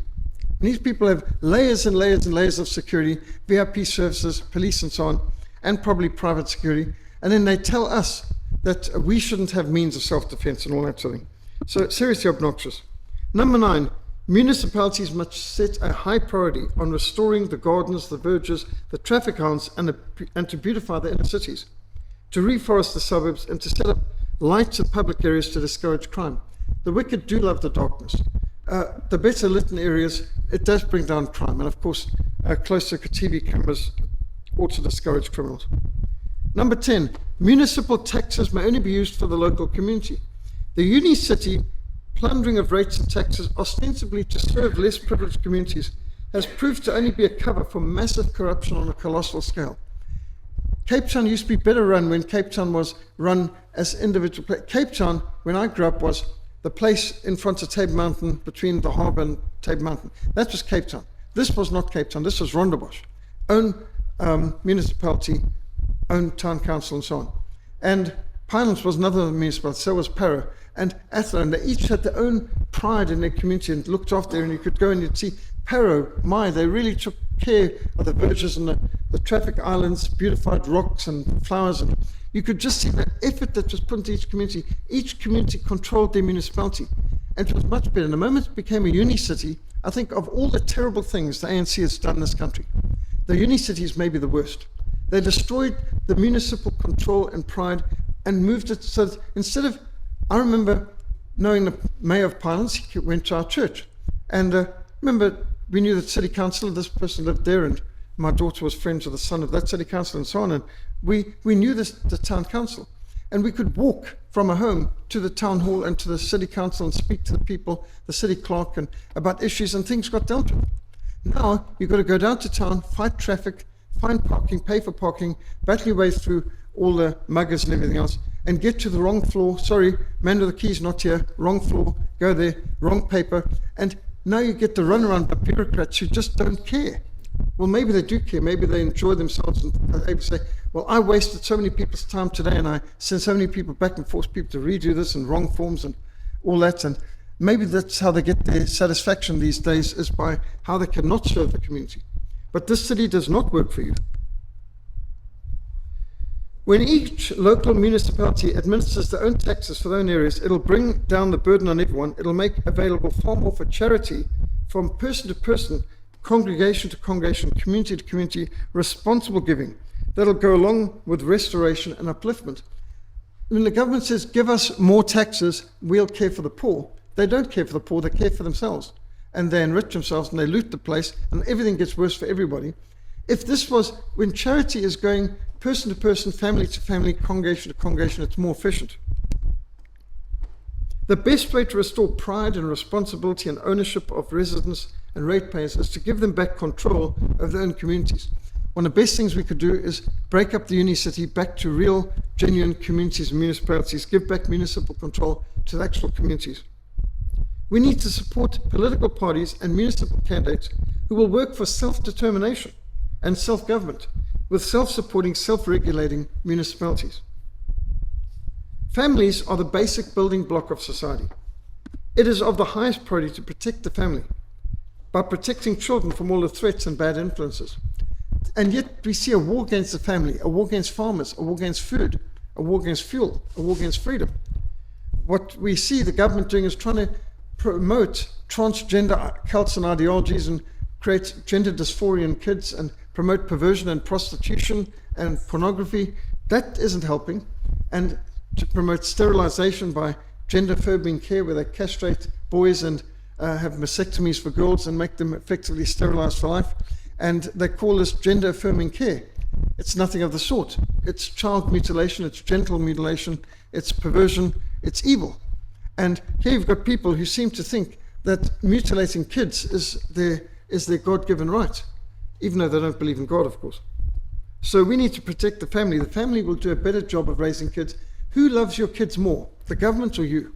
And these people have layers and layers and layers of security, VIP services, police and so on, and probably private security. And then they tell us that we shouldn't have means of self-defense and all that sort of thing. So seriously obnoxious. Number 9, municipalities must set a high priority on restoring the gardens, the verges, the traffic hounds, and to beautify the inner cities, to reforest the suburbs, and to set up lights in public areas to discourage crime. The wicked do love the darkness. The better lit areas, it does bring down crime. And of course, closer TV cameras ought to discourage criminals. Number 10, municipal taxes may only be used for the local community. The uni city plundering of rates and taxes ostensibly to serve less privileged communities has proved to only be a cover for massive corruption on a colossal scale. Cape Town used to be better run when Cape Town was run as individual place. Cape Town, when I grew up, was the place in front of Table Mountain, between the harbour and Table Mountain. That was Cape Town. This was not Cape Town. This was Rondebosch. Own municipality, own town council and so on. And Pinelands was another municipality, so was Parow. And Athlone, they each had their own pride in their community and looked after it, and you could go and you'd see Parow, they really took care of the verges and the traffic islands, beautified rocks and flowers, and you could just see the effort that was put into each community. Each community controlled their municipality, and it was much better. And the moment it became a uni city, I think of all the terrible things the ANC has done in this country, the uni cities may be the worst. They destroyed the municipal control and pride and moved it so that instead of, I remember knowing the mayor of Pinelands, he went to our church. And remember, we knew that city councillor, this person lived there, and my daughter was friends with the son of that city councillor and so on. And we knew this, the town council. And we could walk from a home to the town hall and to the city council and speak to the people, the city clerk, and about issues, and things got dealt with. Now, you've got to go down to town, fight traffic, find parking, pay for parking, battle your way through all the muggers and everything else, and get to the wrong floor. Sorry, man with the keys not here, wrong floor, go there, wrong paper. And now you get the runaround by bureaucrats who just don't care. Well, maybe they do care, maybe they enjoy themselves and are able to say, well, I wasted so many people's time today and I sent so many people back and forth people to redo this and wrong forms and all that. And maybe that's how they get their satisfaction these days, is by how they cannot serve the community. But this city does not work for you. When each local municipality administers their own taxes for their own areas, it'll bring down the burden on everyone. It'll make available far more for charity, from person to person, congregation to congregation, community to community, responsible giving. That'll go along with restoration and upliftment. When the government says, give us more taxes, we'll care for the poor, they don't care for the poor, they care for themselves. And they enrich themselves and they loot the place, and everything gets worse for everybody. If this was, when charity is going person to person, family to family, congregation to congregation, it's more efficient. The best way to restore pride and responsibility and ownership of residents and ratepayers is to give them back control of their own communities. One of the best things we could do is break up the uni city back to real, genuine communities and municipalities, give back municipal control to the actual communities. We need to support political parties and municipal candidates who will work for self-determination and self-government, with self-supporting, self-regulating municipalities. Families are the basic building block of society. It is of the highest priority to protect the family by protecting children from all the threats and bad influences. And yet we see a war against the family, a war against farmers, a war against food, a war against fuel, a war against freedom. What we see the government doing is trying to promote transgender cults and ideologies and create gender dysphoria in kids and promote perversion and prostitution and pornography. That isn't helping. And to promote sterilization by gender-affirming care, where they castrate boys and have mastectomies for girls and make them effectively sterilized for life. And they call this gender-affirming care. It's nothing of the sort. It's child mutilation, it's genital mutilation, it's perversion, it's evil. And here you've got people who seem to think that mutilating kids is their God-given right, even though they don't believe in God, of course. So we need to protect the family. The family will do a better job of raising kids Who loves your kids more, the government or you?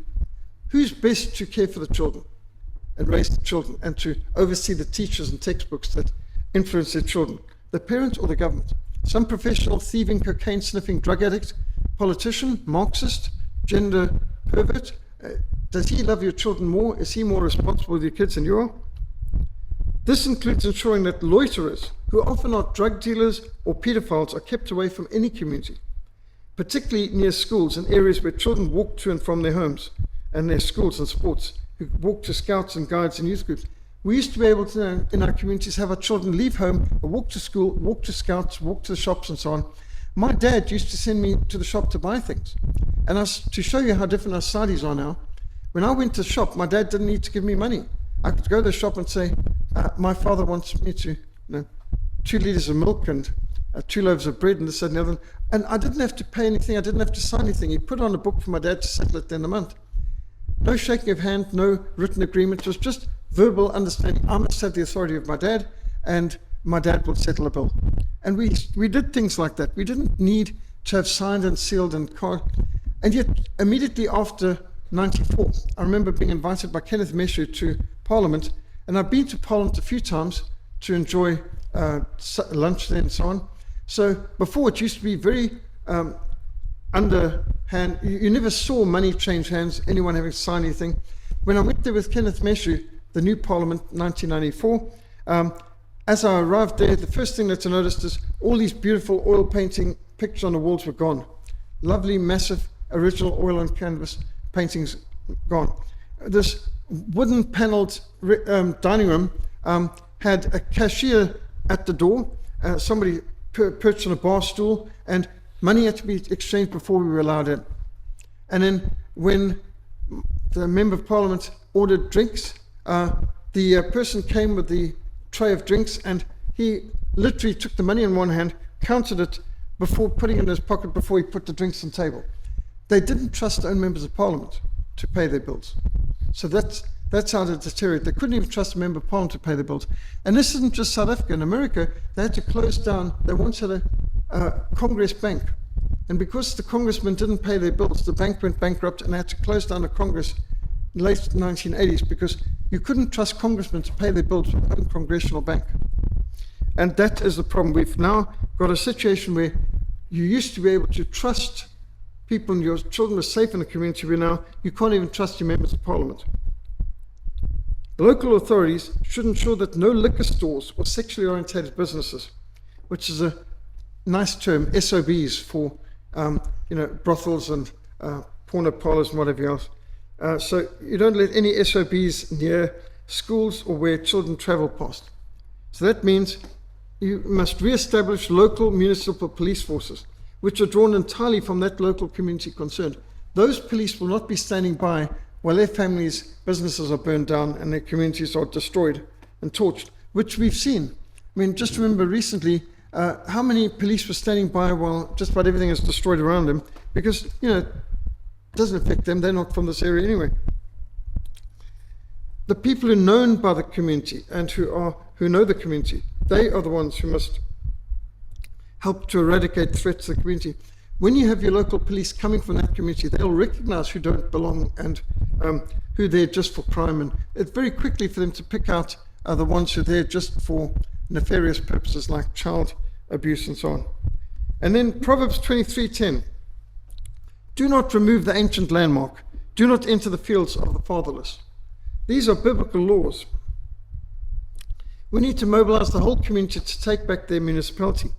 Who's best to care for the children and raise the children and to oversee the teachers and textbooks that influence their children? The parent or the government? Some professional thieving, cocaine sniffing drug addict, politician, Marxist, gender pervert, does he love your children more? Is he more responsible with your kids than you are? This includes ensuring that loiterers, who often are drug dealers or pedophiles, are kept away from any community, particularly near schools and areas where children walk to and from their homes and their schools and sports, who walk to scouts and guides and youth groups. We used to be able to, in our communities, have our children leave home, walk to school, walk to scouts, walk to the shops and so on. My dad used to send me to the shop to buy things. And to show you how different our societies are now, when I went to the shop, my dad didn't need to give me money. I could go to the shop and say, my father wants me to, 2 liters of milk and 2 loaves of bread and this, that, and the other. And I didn't have to pay anything. I didn't have to sign anything. He put on a book for my dad to settle at the end of the month. No shaking of hand, no written agreement. It was just verbal understanding. I must have the authority of my dad, and my dad will settle a bill. And we did things like that. We didn't need to have signed and sealed and card. And yet, immediately after 94, I remember being invited by Kenneth Meshu to Parliament, and I've been to Parliament a few times to enjoy lunch there and so on. So before, it used to be very underhand. You never saw money change hands, anyone having to sign anything. When I went there with Kenneth Meshu, the new Parliament, 1994, as I arrived there, the first thing that I noticed is all these beautiful oil painting pictures on the walls were gone. Lovely, massive, original oil and canvas paintings gone. This wooden paneled dining room had a cashier at the door, somebody perched on a bar stool, and money had to be exchanged before we were allowed in. And then when the Member of Parliament ordered drinks, the person came with the tray of drinks, and he literally took the money in one hand, counted it before putting it in his pocket before he put the drinks on the table. They didn't trust their own members of Parliament to pay their bills. So that's how it deteriorated. They couldn't even trust a member of Parliament to pay their bills. And this isn't just South Africa. In America, they had to close down. They once had a Congress bank. And because the congressmen didn't pay their bills, the bank went bankrupt and they had to close down the Congress in the late 1980s because you couldn't trust congressmen to pay their bills with their own congressional bank. And that is the problem. We've now got a situation where you used to be able to trust people and your children were safe in the community, where now you can't even trust your members of Parliament. The local authorities should ensure that no liquor stores or sexually orientated businesses, which is a nice term, SOBs for brothels and porno parlors and whatever else. So you don't let any SOBs near schools or where children travel past. So that means you must re-establish local municipal police forces, which are drawn entirely from that local community concerned. Those police will not be standing by while their families' businesses are burned down and their communities are destroyed and torched, which we've seen. I mean, just remember recently how many police were standing by while just about everything is destroyed around them, because, it doesn't affect them. They're not from this area anyway. The people who are known by the community and who know the community, they are the ones who must help to eradicate threats to the community. When you have your local police coming from that community, they'll recognize who don't belong and who they're just for crime. And it's very quickly for them to pick out the ones who are there just for nefarious purposes like child abuse and so on. And then Proverbs 23:10. Do not remove the ancient landmark. Do not enter the fields of the fatherless. These are biblical laws. We need to mobilize the whole community to take back their municipality.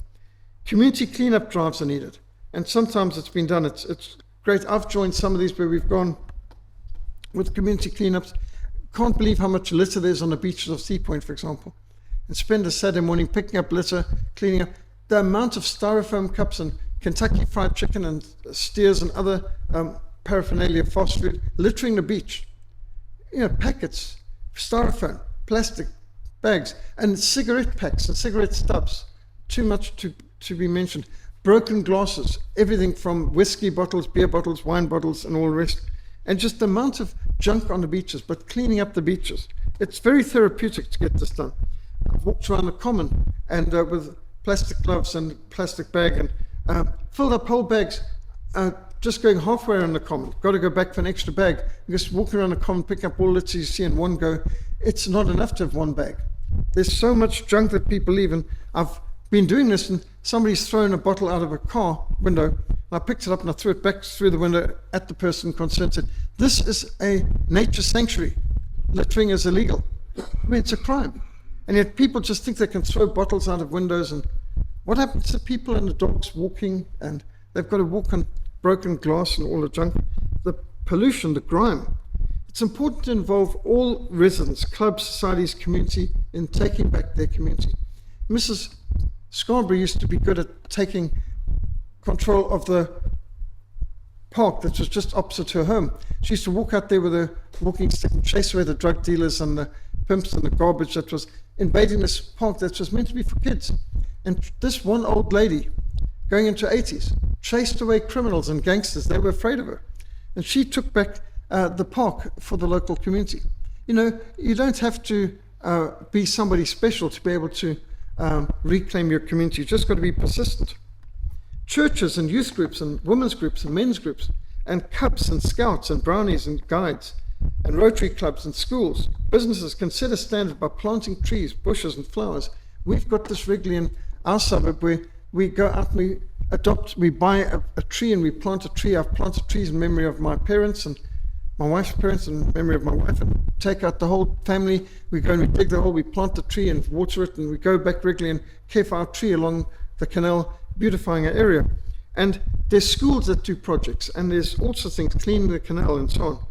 Community cleanup drives are needed, and sometimes it's been done. It's great. I've joined some of these where we've gone with community cleanups. Can't believe how much litter there's on the beaches of Sea Point, for example, and spend a Saturday morning picking up litter, cleaning up. The amount of styrofoam cups and Kentucky Fried Chicken and steers and other paraphernalia, fast food, littering the beach. Packets, styrofoam, plastic bags, and cigarette packs and cigarette stubs. Too much to be mentioned. Broken glasses, everything from whiskey bottles, beer bottles, wine bottles, and all the rest. And just the amount of junk on the beaches, but cleaning up the beaches. It's very therapeutic to get this done. I've walked around the common and with plastic gloves and plastic bag and filled up whole bags. just going halfway around the common, got to go back for an extra bag. Just walking around the common, pick up all that you see in one go. It's not enough to have one bag. There's so much junk that people leave, and I've been doing this, and somebody's thrown a bottle out of a car window, and I picked it up and I threw it back through the window at the person concerned, said, this is a nature sanctuary. Littering is illegal. I mean, it's a crime. And yet people just think they can throw bottles out of windows, and what happens to people and the dogs walking, and they've got to walk on broken glass and all the junk, the pollution, the grime. It's important to involve all residents, clubs, societies, community in taking back their community. Mrs. Scarborough used to be good at taking control of the park that was just opposite her home. She used to walk out there with a walking stick and chase away the drug dealers and the pimps and the garbage that was invading this park that was meant to be for kids. And this one old lady, going into her 80s, chased away criminals and gangsters. They were afraid of her. And she took back the park for the local community. You know, you don't have to be somebody special to be able to reclaim your community. You've just got to be persistent. Churches and youth groups and women's groups and men's groups and cubs and scouts and brownies and guides and Rotary clubs and schools, businesses can set a standard by planting trees, bushes and flowers. We've got this regularly in our suburb where we go out and we buy a tree and we plant a tree. I've planted trees in memory of my parents and my wife's parents and in memory of my wife, and take out the whole family. We go and we dig the hole, we plant the tree and water it, and we go back regularly and care for our tree along the canal, beautifying our area. And there's schools that do projects, and there's also things, cleaning the canal and so on.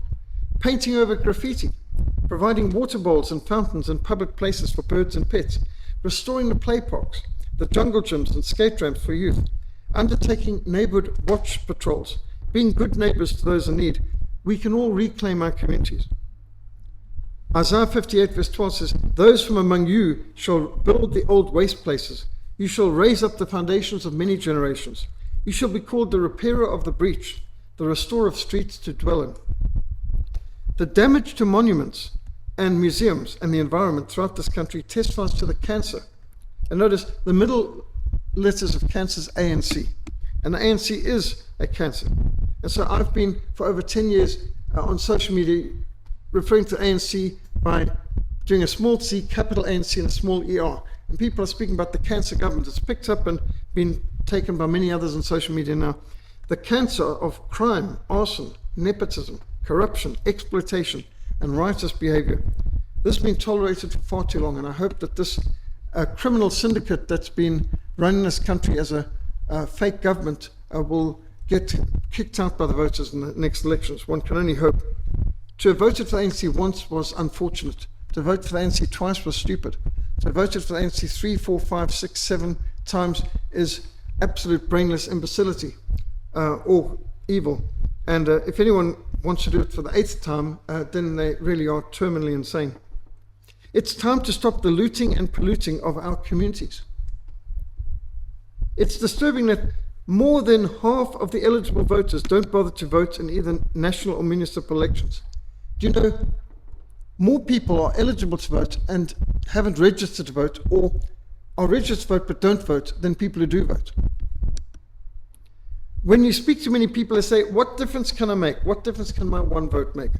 Painting over graffiti, providing water bowls and fountains in public places for birds and pets, restoring the play parks, the jungle gyms and skate ramps for youth, undertaking neighborhood watch patrols, being good neighbors to those in need. We can all reclaim our communities. Isaiah 58 verse 12 says, those from among you shall build the old waste places. You shall raise up the foundations of many generations. You shall be called the repairer of the breach, the restorer of streets to dwell in. The damage to monuments and museums and the environment throughout this country testifies to the cancer. And notice the middle letters of cancer is A and C. And the ANC is a cancer. And so I've been for over 10 years on social media referring to ANC by doing a small c, capital ANC and a small ER. And people are speaking about the cancer government. It's picked up and been taken by many others on social media now. The cancer of crime, arson, nepotism, corruption, exploitation, and riotous behavior. This has been tolerated for far too long, and I hope that this criminal syndicate that's been running this country as a fake government will get kicked out by the voters in the next elections. One can only hope. To have voted for the ANC once was unfortunate. To vote for the ANC twice was stupid. To have voted for the ANC 3, 4, 5, 6, 7 times is absolute brainless imbecility or evil. And if anyone wants to do it for the 8th time, then they really are terminally insane. It's time to stop the looting and polluting of our communities. It's disturbing that more than half of the eligible voters don't bother to vote in either national or municipal elections. Do you know, more people are eligible to vote and haven't registered to vote, or are registered to vote but don't vote, than people who do vote. When you speak to many people, they say, what difference can I make? What difference can my one vote make?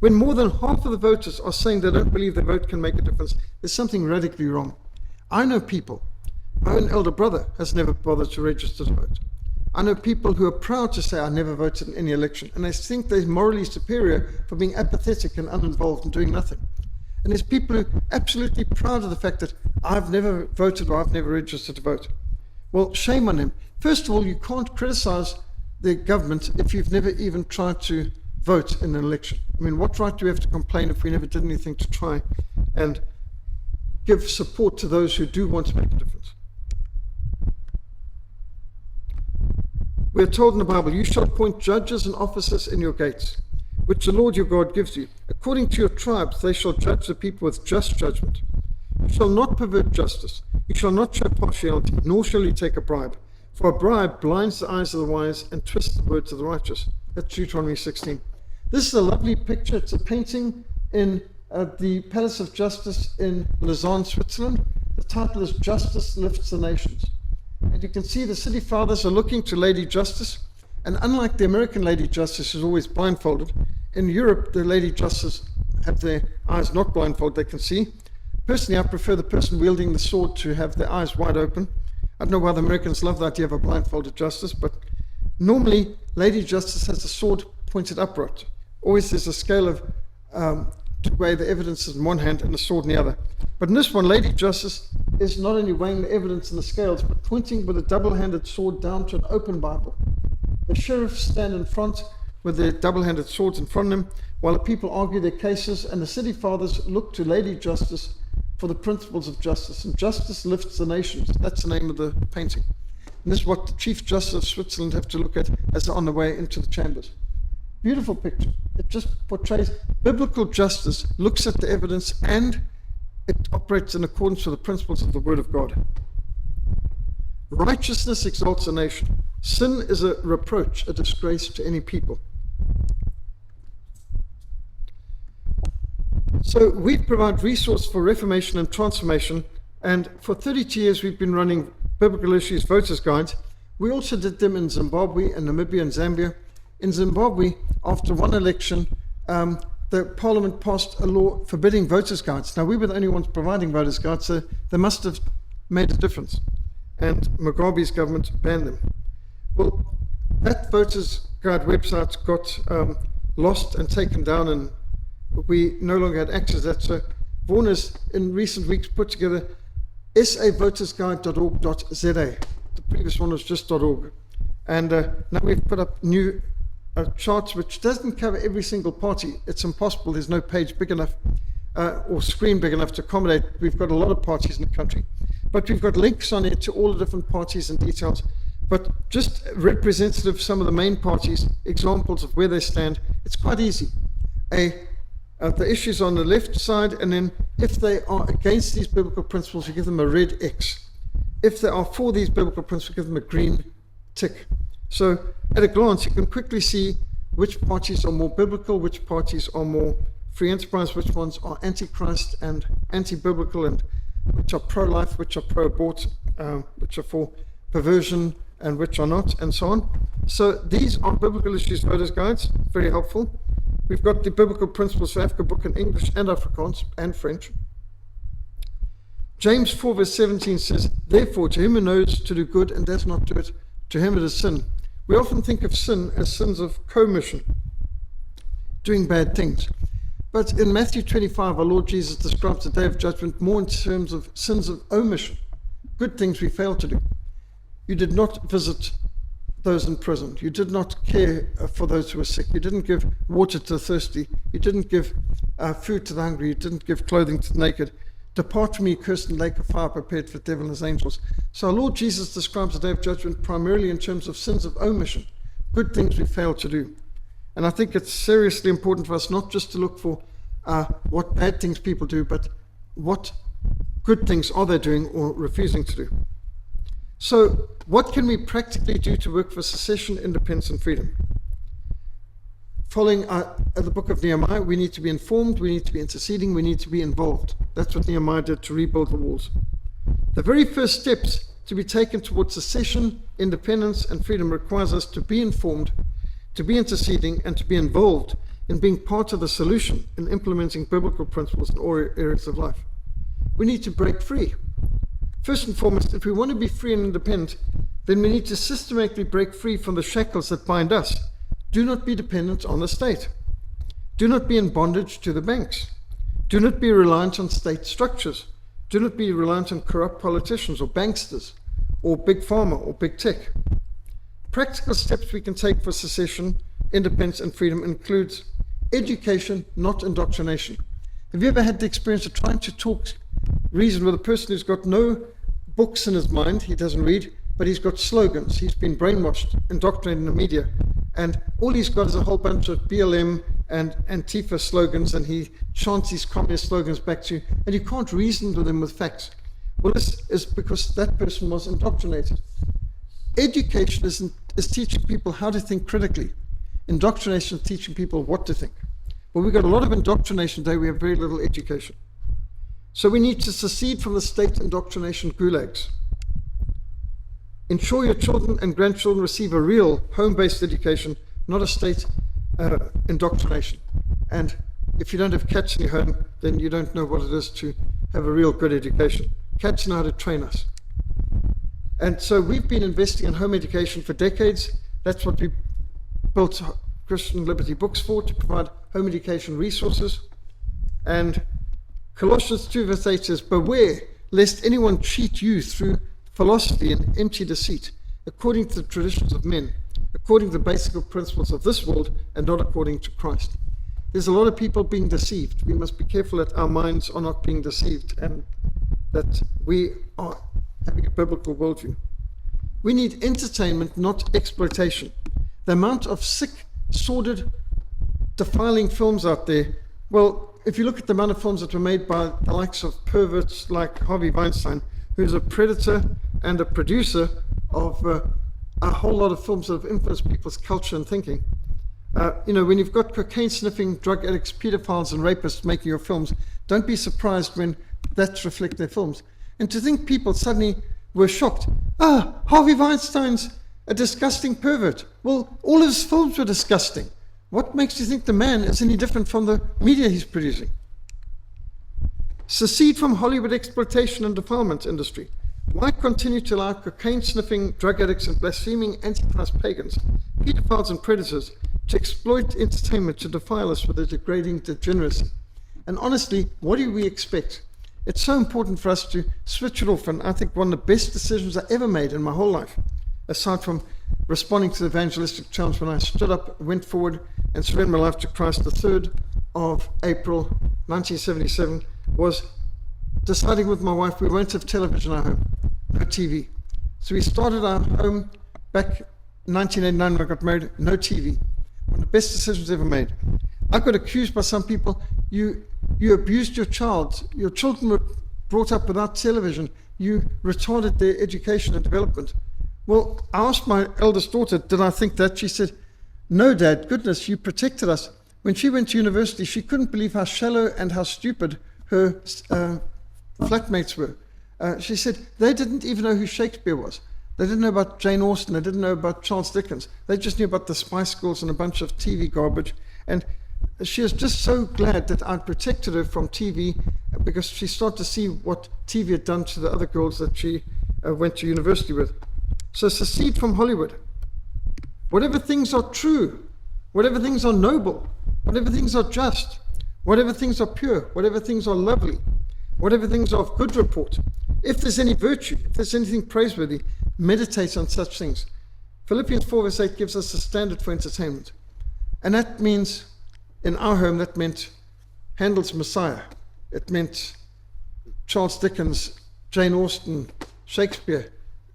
When more than half of the voters are saying they don't believe their vote can make a difference, there's something radically wrong. I know people, my own elder brother has never bothered to register to vote. I know people who are proud to say I never voted in any election, and they think they're morally superior for being apathetic and uninvolved and doing nothing. And there's people who are absolutely proud of the fact that I've never voted or I've never registered to vote. Well, shame on him. First of all, you can't criticize the government if you've never even tried to vote in an election. I mean, what right do we have to complain if we never did anything to try and give support to those who do want to make a difference? We are told in the Bible, you shall appoint judges and officers in your gates, which the Lord your God gives you. According to your tribes, they shall judge the people with just judgment. You shall not pervert justice. You shall not show partiality, nor shall you take a bribe. For a bribe blinds the eyes of the wise and twists the words of the righteous. That's Deuteronomy 16. This is a lovely picture. It's a painting in the Palace of Justice in Lausanne, Switzerland. The title is Justice Lifts the Nations. And you can see the city fathers are looking to Lady Justice, And unlike the American Lady Justice, who's always blindfolded, in Europe, the Lady Justice have their eyes not blindfolded, they can see. Personally, I prefer the person wielding the sword to have their eyes wide open. I don't know why the Americans love the idea of a blindfolded justice, but normally, Lady Justice has the sword pointed upright. Always there's a scale of to weigh the evidence in one hand and the sword in the other. But in this one, Lady Justice is not only weighing the evidence in the scales, but pointing with a double-handed sword down to an open Bible. The sheriffs stand in front with their double-handed swords in front of them, while the people argue their cases, and the city fathers look to Lady Justice for the principles of justice. And justice lifts the nations. That's the name of the painting. And this is what the Chief Justice of Switzerland have to look at as they're on the way into the chambers. Beautiful picture. It just portrays biblical justice, looks at the evidence, and it operates in accordance with the principles of the Word of God. Righteousness exalts a nation. Sin is a reproach, a disgrace to any people. So we provide resource for reformation and transformation, and for 32 years we've been running biblical issues voters guides. We also did them in Zimbabwe and Namibia and Zambia. In Zimbabwe, after one election, the parliament passed a law forbidding voters guides. Now, we were the only ones providing voters guides, so they must have made a difference. And Mugabe's government banned them. Well, that voters guide website got lost and taken down, and we no longer had access to that. So Vaughan has, in recent weeks, put together savotersguide.org.za. The previous one was just .org. And now we've put up new charts, which doesn't cover every single party. It's impossible. There's no page big enough or screen big enough to accommodate. We've got a lot of parties in the country. But we've got links on it to all the different parties and details. But just representative of some of the main parties, examples of where they stand, it's quite easy. The issues on the left side, and then if they are against these biblical principles, you give them a red X. If they are for these biblical principles, give them a green tick. So at a glance, you can quickly see which parties are more biblical, which parties are more free enterprise, which ones are anti-Christ and anti-biblical, and which are pro-life, which are pro-abort, which are for perversion, and which are not, and so on. So these are biblical issues voters guides, very helpful. We've got the biblical principles for Africa book in English and Afrikaans and French. James 4 verse 17 says, therefore to him who knows to do good and does not do it, to him it is sin. We often think of sin as sins of commission, doing bad things. But in Matthew 25, our Lord Jesus describes the day of judgment more in terms of sins of omission, good things we failed to do. You did not visit those in prison. You did not care for those who were sick. You didn't give water to the thirsty. You didn't give food to the hungry. You didn't give clothing to the naked. Depart from me, cursed, in the lake of fire prepared for the devil and his angels. So our Lord Jesus describes the day of judgment primarily in terms of sins of omission, good things we fail to do. And I think it's seriously important for us not just to look for what bad things people do, but what good things are they doing or refusing to do. So what can we practically do to work for secession, independence, and freedom? Following the book of Nehemiah, we need to be informed, we need to be interceding, we need to be involved. That's what Nehemiah did to rebuild the walls. The very first steps to be taken towards secession, independence, and freedom requires us to be informed, to be interceding, and to be involved in being part of the solution in implementing biblical principles in all areas of life. We need to break free. First and foremost, if we want to be free and independent, then we need to systematically break free from the shackles that bind us. Do not be dependent on the state. Do not be in bondage to the banks. Do not be reliant on state structures. Do not be reliant on corrupt politicians or banksters or big pharma or big tech. Practical steps we can take for secession, independence, and freedom includes education, not indoctrination. Have you ever had the experience of trying to reason with a person who's got no books in his mind, he doesn't read, but he's got slogans. He's been brainwashed, indoctrinated in the media, and all he's got is a whole bunch of BLM and Antifa slogans, and he chants these communist slogans back to you, and you can't reason with him with facts. Well, this is because that person was indoctrinated. Education is teaching people how to think critically. Indoctrination is teaching people what to think. Well, we've got a lot of indoctrination today, we have very little education. So we need to secede from the state indoctrination gulags. Ensure your children and grandchildren receive a real home-based education, not a state indoctrination. And if you don't have cats in your home, then you don't know what it is to have a real good education. Cats know how to train us. And so we've been investing in home education for decades. That's what we built Christian Liberty Books for, to provide home education resources. And Colossians 2 verse 8 says, beware lest anyone cheat you through philosophy and empty deceit, according to the traditions of men, according to the basic principles of this world, and not according to Christ. There's a lot of people being deceived. We must be careful that our minds are not being deceived and that we are having a biblical worldview. We need entertainment, not exploitation. The amount of sick, sordid, defiling films out there, well, if you look at the amount of films that were made by the likes of perverts like Harvey Weinstein, who's a predator and a producer of a whole lot of films that have influenced people's culture and thinking. When you've got cocaine-sniffing drug addicts, pedophiles, and rapists making your films, don't be surprised when that's reflected in their films. And to think people suddenly were shocked. Harvey Weinstein's a disgusting pervert. Well, all of his films were disgusting. What makes you think the man is any different from the media he's producing? Secede from Hollywood exploitation and defilement industry. Why continue to allow cocaine-sniffing drug addicts and blaspheming antichrist pagans, pedophiles and predators to exploit entertainment to defile us with their degrading degeneracy? And honestly, what do we expect? It's so important for us to switch it off, and I think one of the best decisions I ever made in my whole life, aside from responding to the evangelistic challenge when I stood up, went forward, and surrendered my life to Christ the 3rd of April 1977, was deciding with my wife we won't have television in our home, no TV. So we started our home back in 1989 when I got married, no TV. One of the best decisions ever made. I got accused by some people, you abused your child, your children were brought up without television, you retarded their education and development. Well, I asked my eldest daughter, did I think that? She said, no, Dad, goodness, you protected us. When she went to university, she couldn't believe how shallow and how stupid her flatmates were. She said they didn't even know who Shakespeare was. They didn't know about Jane Austen. They didn't know about Charles Dickens. They just knew about the Spice Girls and a bunch of TV garbage. And she was just so glad that I'd protected her from TV, because she started to see what TV had done to the other girls that she went to university with. So secede from Hollywood. Whatever things are true, whatever things are noble, whatever things are just, whatever things are pure, whatever things are lovely, whatever things are of good report, if there's any virtue, if there's anything praiseworthy, meditate on such things. Philippians 4 verse 8 gives us a standard for entertainment. And that means, in our home, that meant Handel's Messiah. It meant Charles Dickens, Jane Austen, Shakespeare.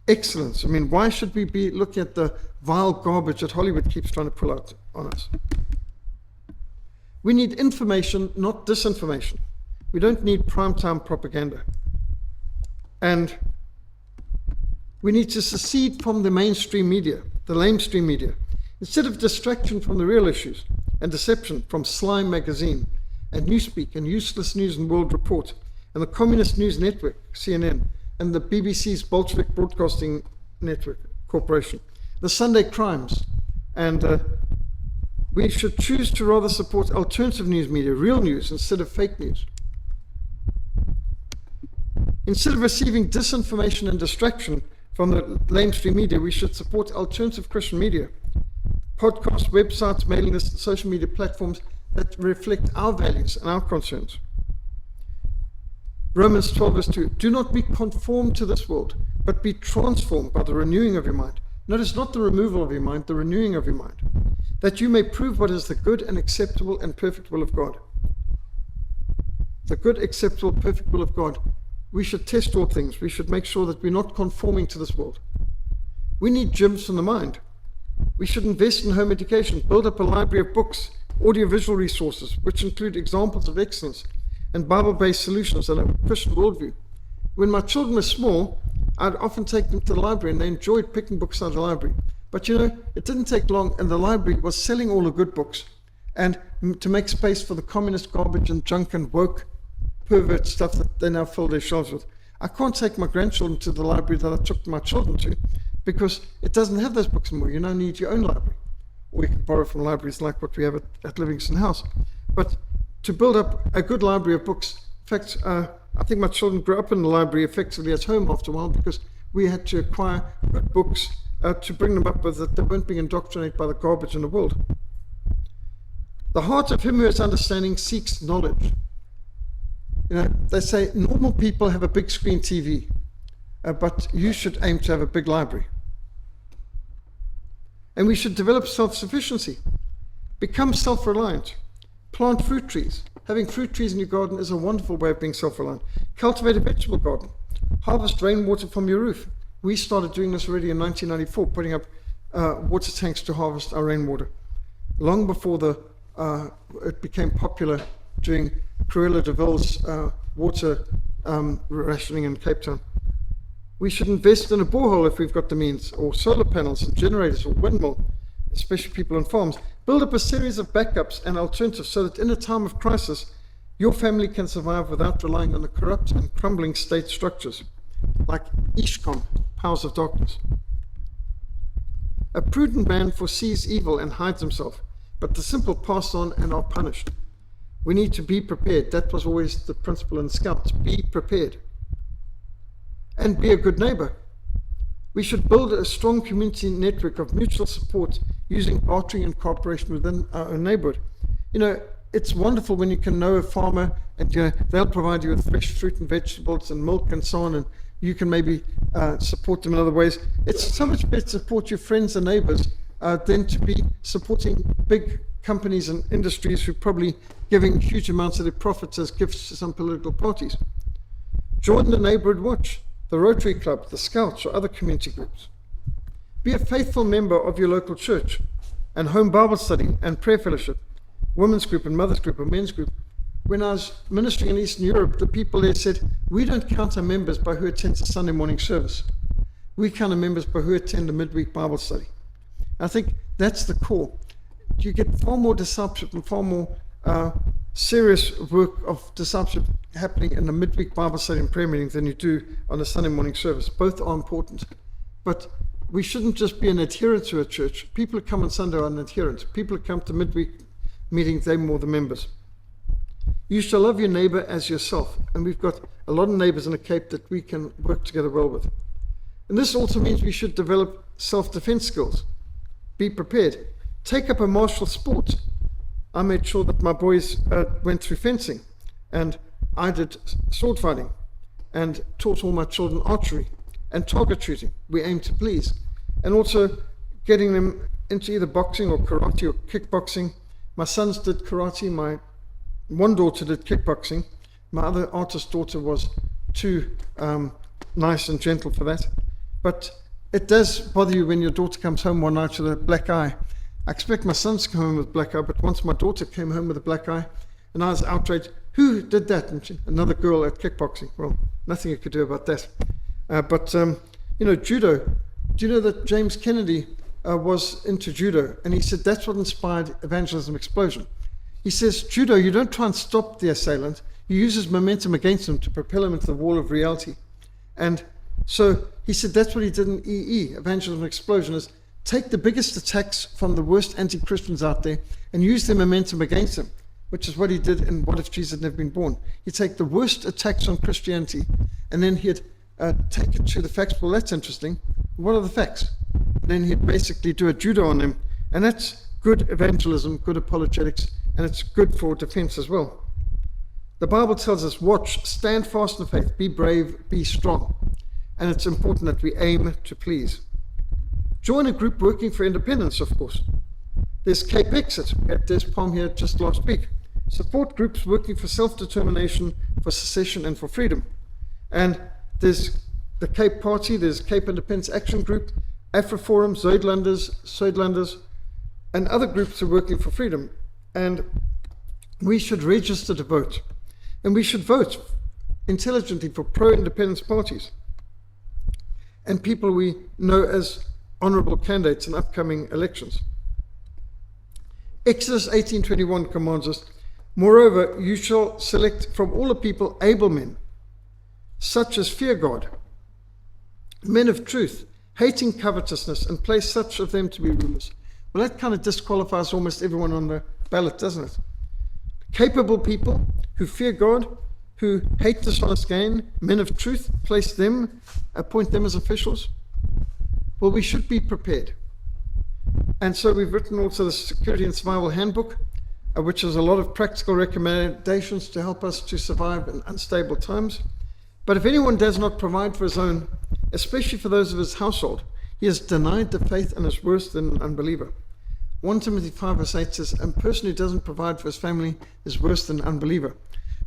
Excellence. I mean, why should we be looking at the vile garbage that Hollywood keeps trying to pull out on us? We need information, not disinformation. We don't need primetime propaganda. And we need to secede from the mainstream media, the lamestream media. Instead of distraction from the real issues and deception from Slime magazine and Newspeak and Useless News and World Report and the Communist News Network, CNN, and the BBC's Bolshevik Broadcasting Network Corporation, the Sunday Crimes, and we should choose to rather support alternative news media, real news, instead of fake news. Instead of receiving disinformation and distraction from the mainstream media, we should support alternative Christian media, podcasts, websites, mailing lists, and social media platforms that reflect our values and our concerns. Romans 12 verse 2, do not be conformed to this world, but be transformed by the renewing of your mind. Notice not the removal of your mind, the renewing of your mind, that you may prove what is the good and acceptable and perfect will of God. The good, acceptable, perfect will of God. We should test all things. We should make sure that we're not conforming to this world. We need gyms from the mind. We should invest in home education, build up a library of books, audiovisual resources, which include examples of excellence and Bible-based solutions that have a Christian worldview. When my children were small, I'd often take them to the library, and they enjoyed picking books out of the library. But you know, it didn't take long, and the library was selling all the good books, and to make space for the communist garbage and junk and woke pervert stuff that they now fill their shelves with. I can't take my grandchildren to the library that I took my children to, because it doesn't have those books anymore. You now need your own library, or you can borrow from libraries like what we have at Livingston House. But to build up a good library of books, in fact, I think my children grew up in the library effectively at home after a while, because we had to acquire good books to bring them up with, that they weren't being indoctrinated by the garbage in the world. The heart of him who has understanding seeks knowledge. You know, they say normal people have a big screen TV, but you should aim to have a big library. And we should develop self-sufficiency, become self-reliant, plant fruit trees. Having fruit trees in your garden is a wonderful way of being self-reliant. Cultivate a vegetable garden. Harvest rainwater from your roof. We started doing this already in 1994, putting up water tanks to harvest our rainwater, long before it became popular during Cruella de Vil's water rationing in Cape Town. We should invest in a borehole if we've got the means, or solar panels and generators, or windmill, especially people on farms. Build up a series of backups and alternatives so that in a time of crisis, your family can survive without relying on the corrupt and crumbling state structures, like Ishcom, powers of darkness. A prudent man foresees evil and hides himself, but the simple pass on and are punished. We need to be prepared. That was always the principle in Scouts. Be prepared. And be a good neighbor. We should build a strong community network of mutual support using bartering and cooperation within our own neighborhood. You know, it's wonderful when you can know a farmer and they'll provide you with fresh fruit and vegetables and milk and so on, and you can maybe support them in other ways. It's so much better to support your friends and neighbors than to be supporting big companies and industries who are probably giving huge amounts of their profits as gifts to some political parties. Join the neighborhood watch, the Rotary Club, the Scouts, or other community groups. Be a faithful member of your local church and home Bible study and prayer fellowship, women's group and mother's group and men's group. When I was ministering in Eastern Europe, the people there said, we don't count our members by who attends a Sunday morning service. We count our members by who attend a midweek Bible study. I think that's the core. You get far more discipleship and far more serious work of discipleship happening in a midweek Bible study and prayer meeting than you do on a Sunday morning service. Both are important. But we shouldn't just be an adherent to a church. People who come on Sunday are an adherent. People who come to midweek meetings, they're more the members. You shall love your neighbor as yourself. And we've got a lot of neighbors in the Cape that we can work together well with. And this also means we should develop self-defense skills. Be prepared. Take up a martial sport. I made sure that my boys went through fencing, and I did sword fighting and taught all my children archery and target shooting. We aim to please. And also getting them into either boxing or karate or kickboxing. My sons did karate. My one daughter did kickboxing. My other artist daughter was too nice and gentle for that. But it does bother you when your daughter comes home one night with a black eye. I expect my sons to come home with a black eye, but once my daughter came home with a black eye, and I was outraged, who did that? And another girl at kickboxing. Well, nothing you could do about that. But judo. Do you know that James Kennedy was into judo? And he said that's what inspired Evangelism Explosion. He says, judo, you don't try and stop the assailant. You use his momentum against him to propel him into the wall of reality. And so he said that's what he did in EE, Evangelism Explosion, is take the biggest attacks from the worst anti-Christians out there and use their momentum against them, which is what he did in What If Jesus Had Never Been Born. He'd take the worst attacks on Christianity and then he'd take it to the facts. Well, that's interesting. What are the facts? And then he'd basically do a judo on them. And that's good evangelism, good apologetics, and it's good for defense as well. The Bible tells us, watch, stand fast in faith, be brave, be strong. And it's important that we aim to please. Join a group working for independence, of course. There's Cape Exit. We had Des Palm here just last week. Support groups working for self-determination, for secession, and for freedom. And there's the Cape Party, there's Cape Independence Action Group, AfroForum, Zuidlanders, and other groups are working for freedom. And we should register to vote. And we should vote intelligently for pro-independence parties and people we know as honorable candidates in upcoming elections. Exodus 18:21 commands us, moreover, you shall select from all the people able men, such as fear God, men of truth, hating covetousness, and place such of them to be rulers. Well, that kind of disqualifies almost everyone on the ballot, doesn't it? Capable people who fear God, who hate dishonest gain, men of truth, appoint them as officials. Well, we should be prepared. And so we've written also the Security and Survival Handbook, which has a lot of practical recommendations to help us to survive in unstable times. But if anyone does not provide for his own, especially for those of his household, he has denied the faith and is worse than an unbeliever. 1 Timothy 5 verse 8 says, a person who doesn't provide for his family is worse than an unbeliever.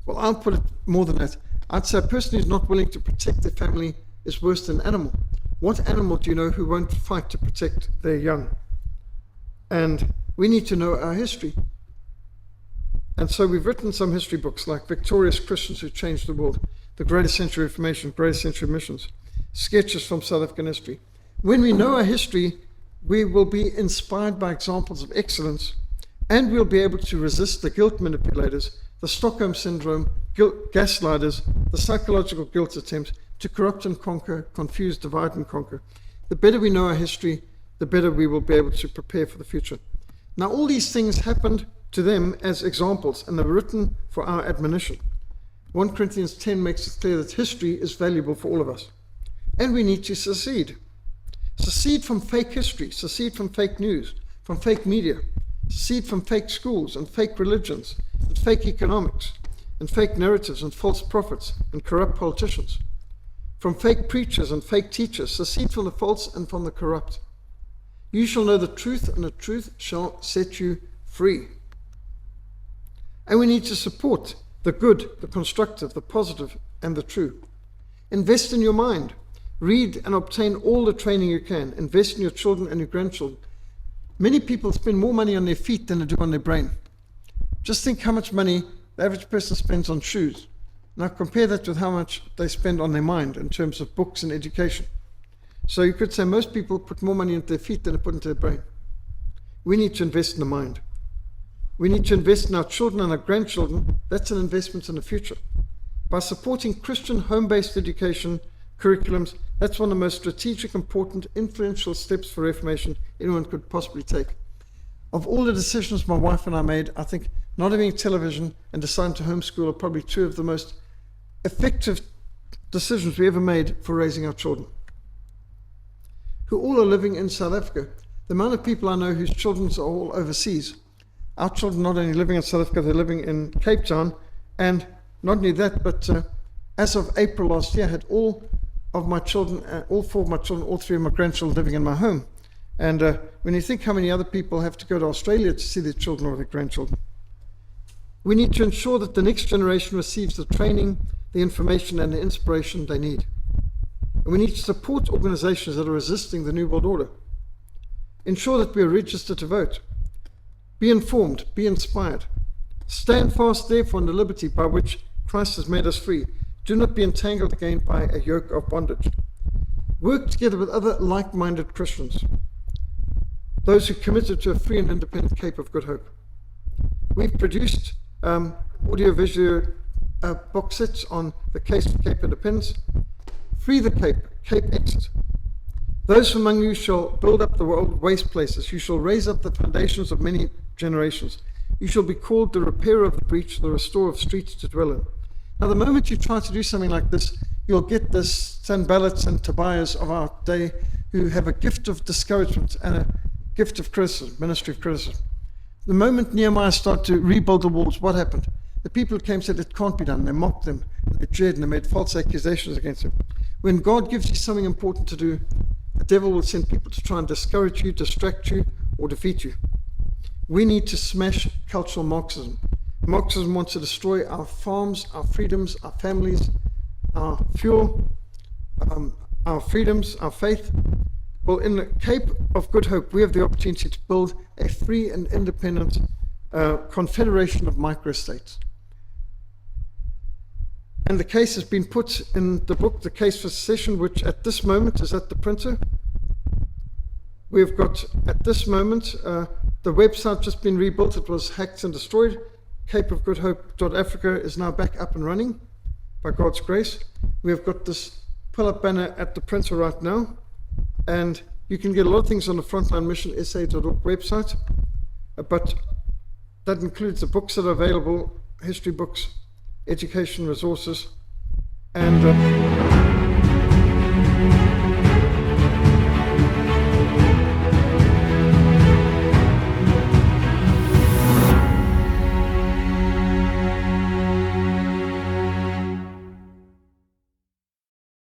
Well, I'll put it more than that. I'd say a person who's not willing to protect their family is worse than an animal. What animal do you know who won't fight to protect their young? And we need to know our history. And so we've written some history books like Victorious Christians Who Changed the World, The Greatest Century of Reformation, Greatest Century of Missions, Sketches from South African History. When we know our history, we will be inspired by examples of excellence, and we'll be able to resist the guilt manipulators, the Stockholm Syndrome, gaslighters, the psychological guilt attempts to corrupt and conquer, confuse, divide and conquer. The better we know our history, the better we will be able to prepare for the future. Now, all these things happened to them as examples, and they were written for our admonition. 1 Corinthians 10 makes it clear that history is valuable for all of us. And we need to secede. Secede from fake history, secede from fake news, from fake media, secede from fake schools and fake religions, and fake economics, and fake narratives and false prophets and corrupt politicians, from fake preachers and fake teachers, secede from the false and from the corrupt. You shall know the truth, and the truth shall set you free. And we need to support the good, the constructive, the positive, and the true. Invest in your mind. Read and obtain all the training you can. Invest in your children and your grandchildren. Many people spend more money on their feet than they do on their brain. Just think how much money the average person spends on shoes. Now compare that with how much they spend on their mind in terms of books and education. So you could say most people put more money into their feet than they put into their brain. We need to invest in the mind. We need to invest in our children and our grandchildren. That's an investment in the future. By supporting Christian home-based education curriculums, that's one of the most strategic, important, influential steps for Reformation anyone could possibly take. Of all the decisions my wife and I made, I think not having television and deciding to homeschool are probably two of the most effective decisions we ever made for raising our children, who all are living in South Africa. The amount of people I know whose children are all overseas. Our children not only living in South Africa, they're living in Cape Town, and not only that, but as of April last year, I had all of my children, all four of my children, all three of my grandchildren living in my home. And when you think how many other people have to go to Australia to see their children or their grandchildren, we need to ensure that the next generation receives the training, the information, and the inspiration they need. And we need to support organizations that are resisting the New World Order. Ensure that we are registered to vote. Be informed, be inspired. Stand fast, therefore, in the liberty by which Christ has made us free. Do not be entangled again by a yoke of bondage. Work together with other like-minded Christians, those who committed to a free and independent Cape of Good Hope. We've produced audio-visual box sets on the case for Cape Independence. Free the Cape, Cape Exit. Those among you shall build up the old waste places. You shall raise up the foundations of many generations. You shall be called the repairer of the breach, the restorer of streets to dwell in. Now, the moment you try to do something like this, you'll get this Sanballats and Tobias of our day who have a gift of discouragement and a gift of criticism, ministry of criticism. The moment Nehemiah started to rebuild the walls, what happened? The people who came said it can't be done. They mocked them, and they jeered, and they made false accusations against him. When God gives you something important to do, the devil will send people to try and discourage you, distract you, or defeat you. We need to smash cultural Marxism. Marxism wants to destroy our farms, our freedoms, our families, our fuel, our freedoms, our faith. Well, in the Cape of Good Hope, we have the opportunity to build a free and independent confederation of microstates. And the case has been put in the book, The Case for Secession, which at this moment is at the printer. We've got, at this moment, the website just been rebuilt. It was hacked and destroyed. capeofgoodhope.africa is now back up and running by God's grace. We've got this pull-up banner at the printer right now. And you can get a lot of things on the Frontline Mission SA.org website, but that includes the books that are available, history books, education resources, and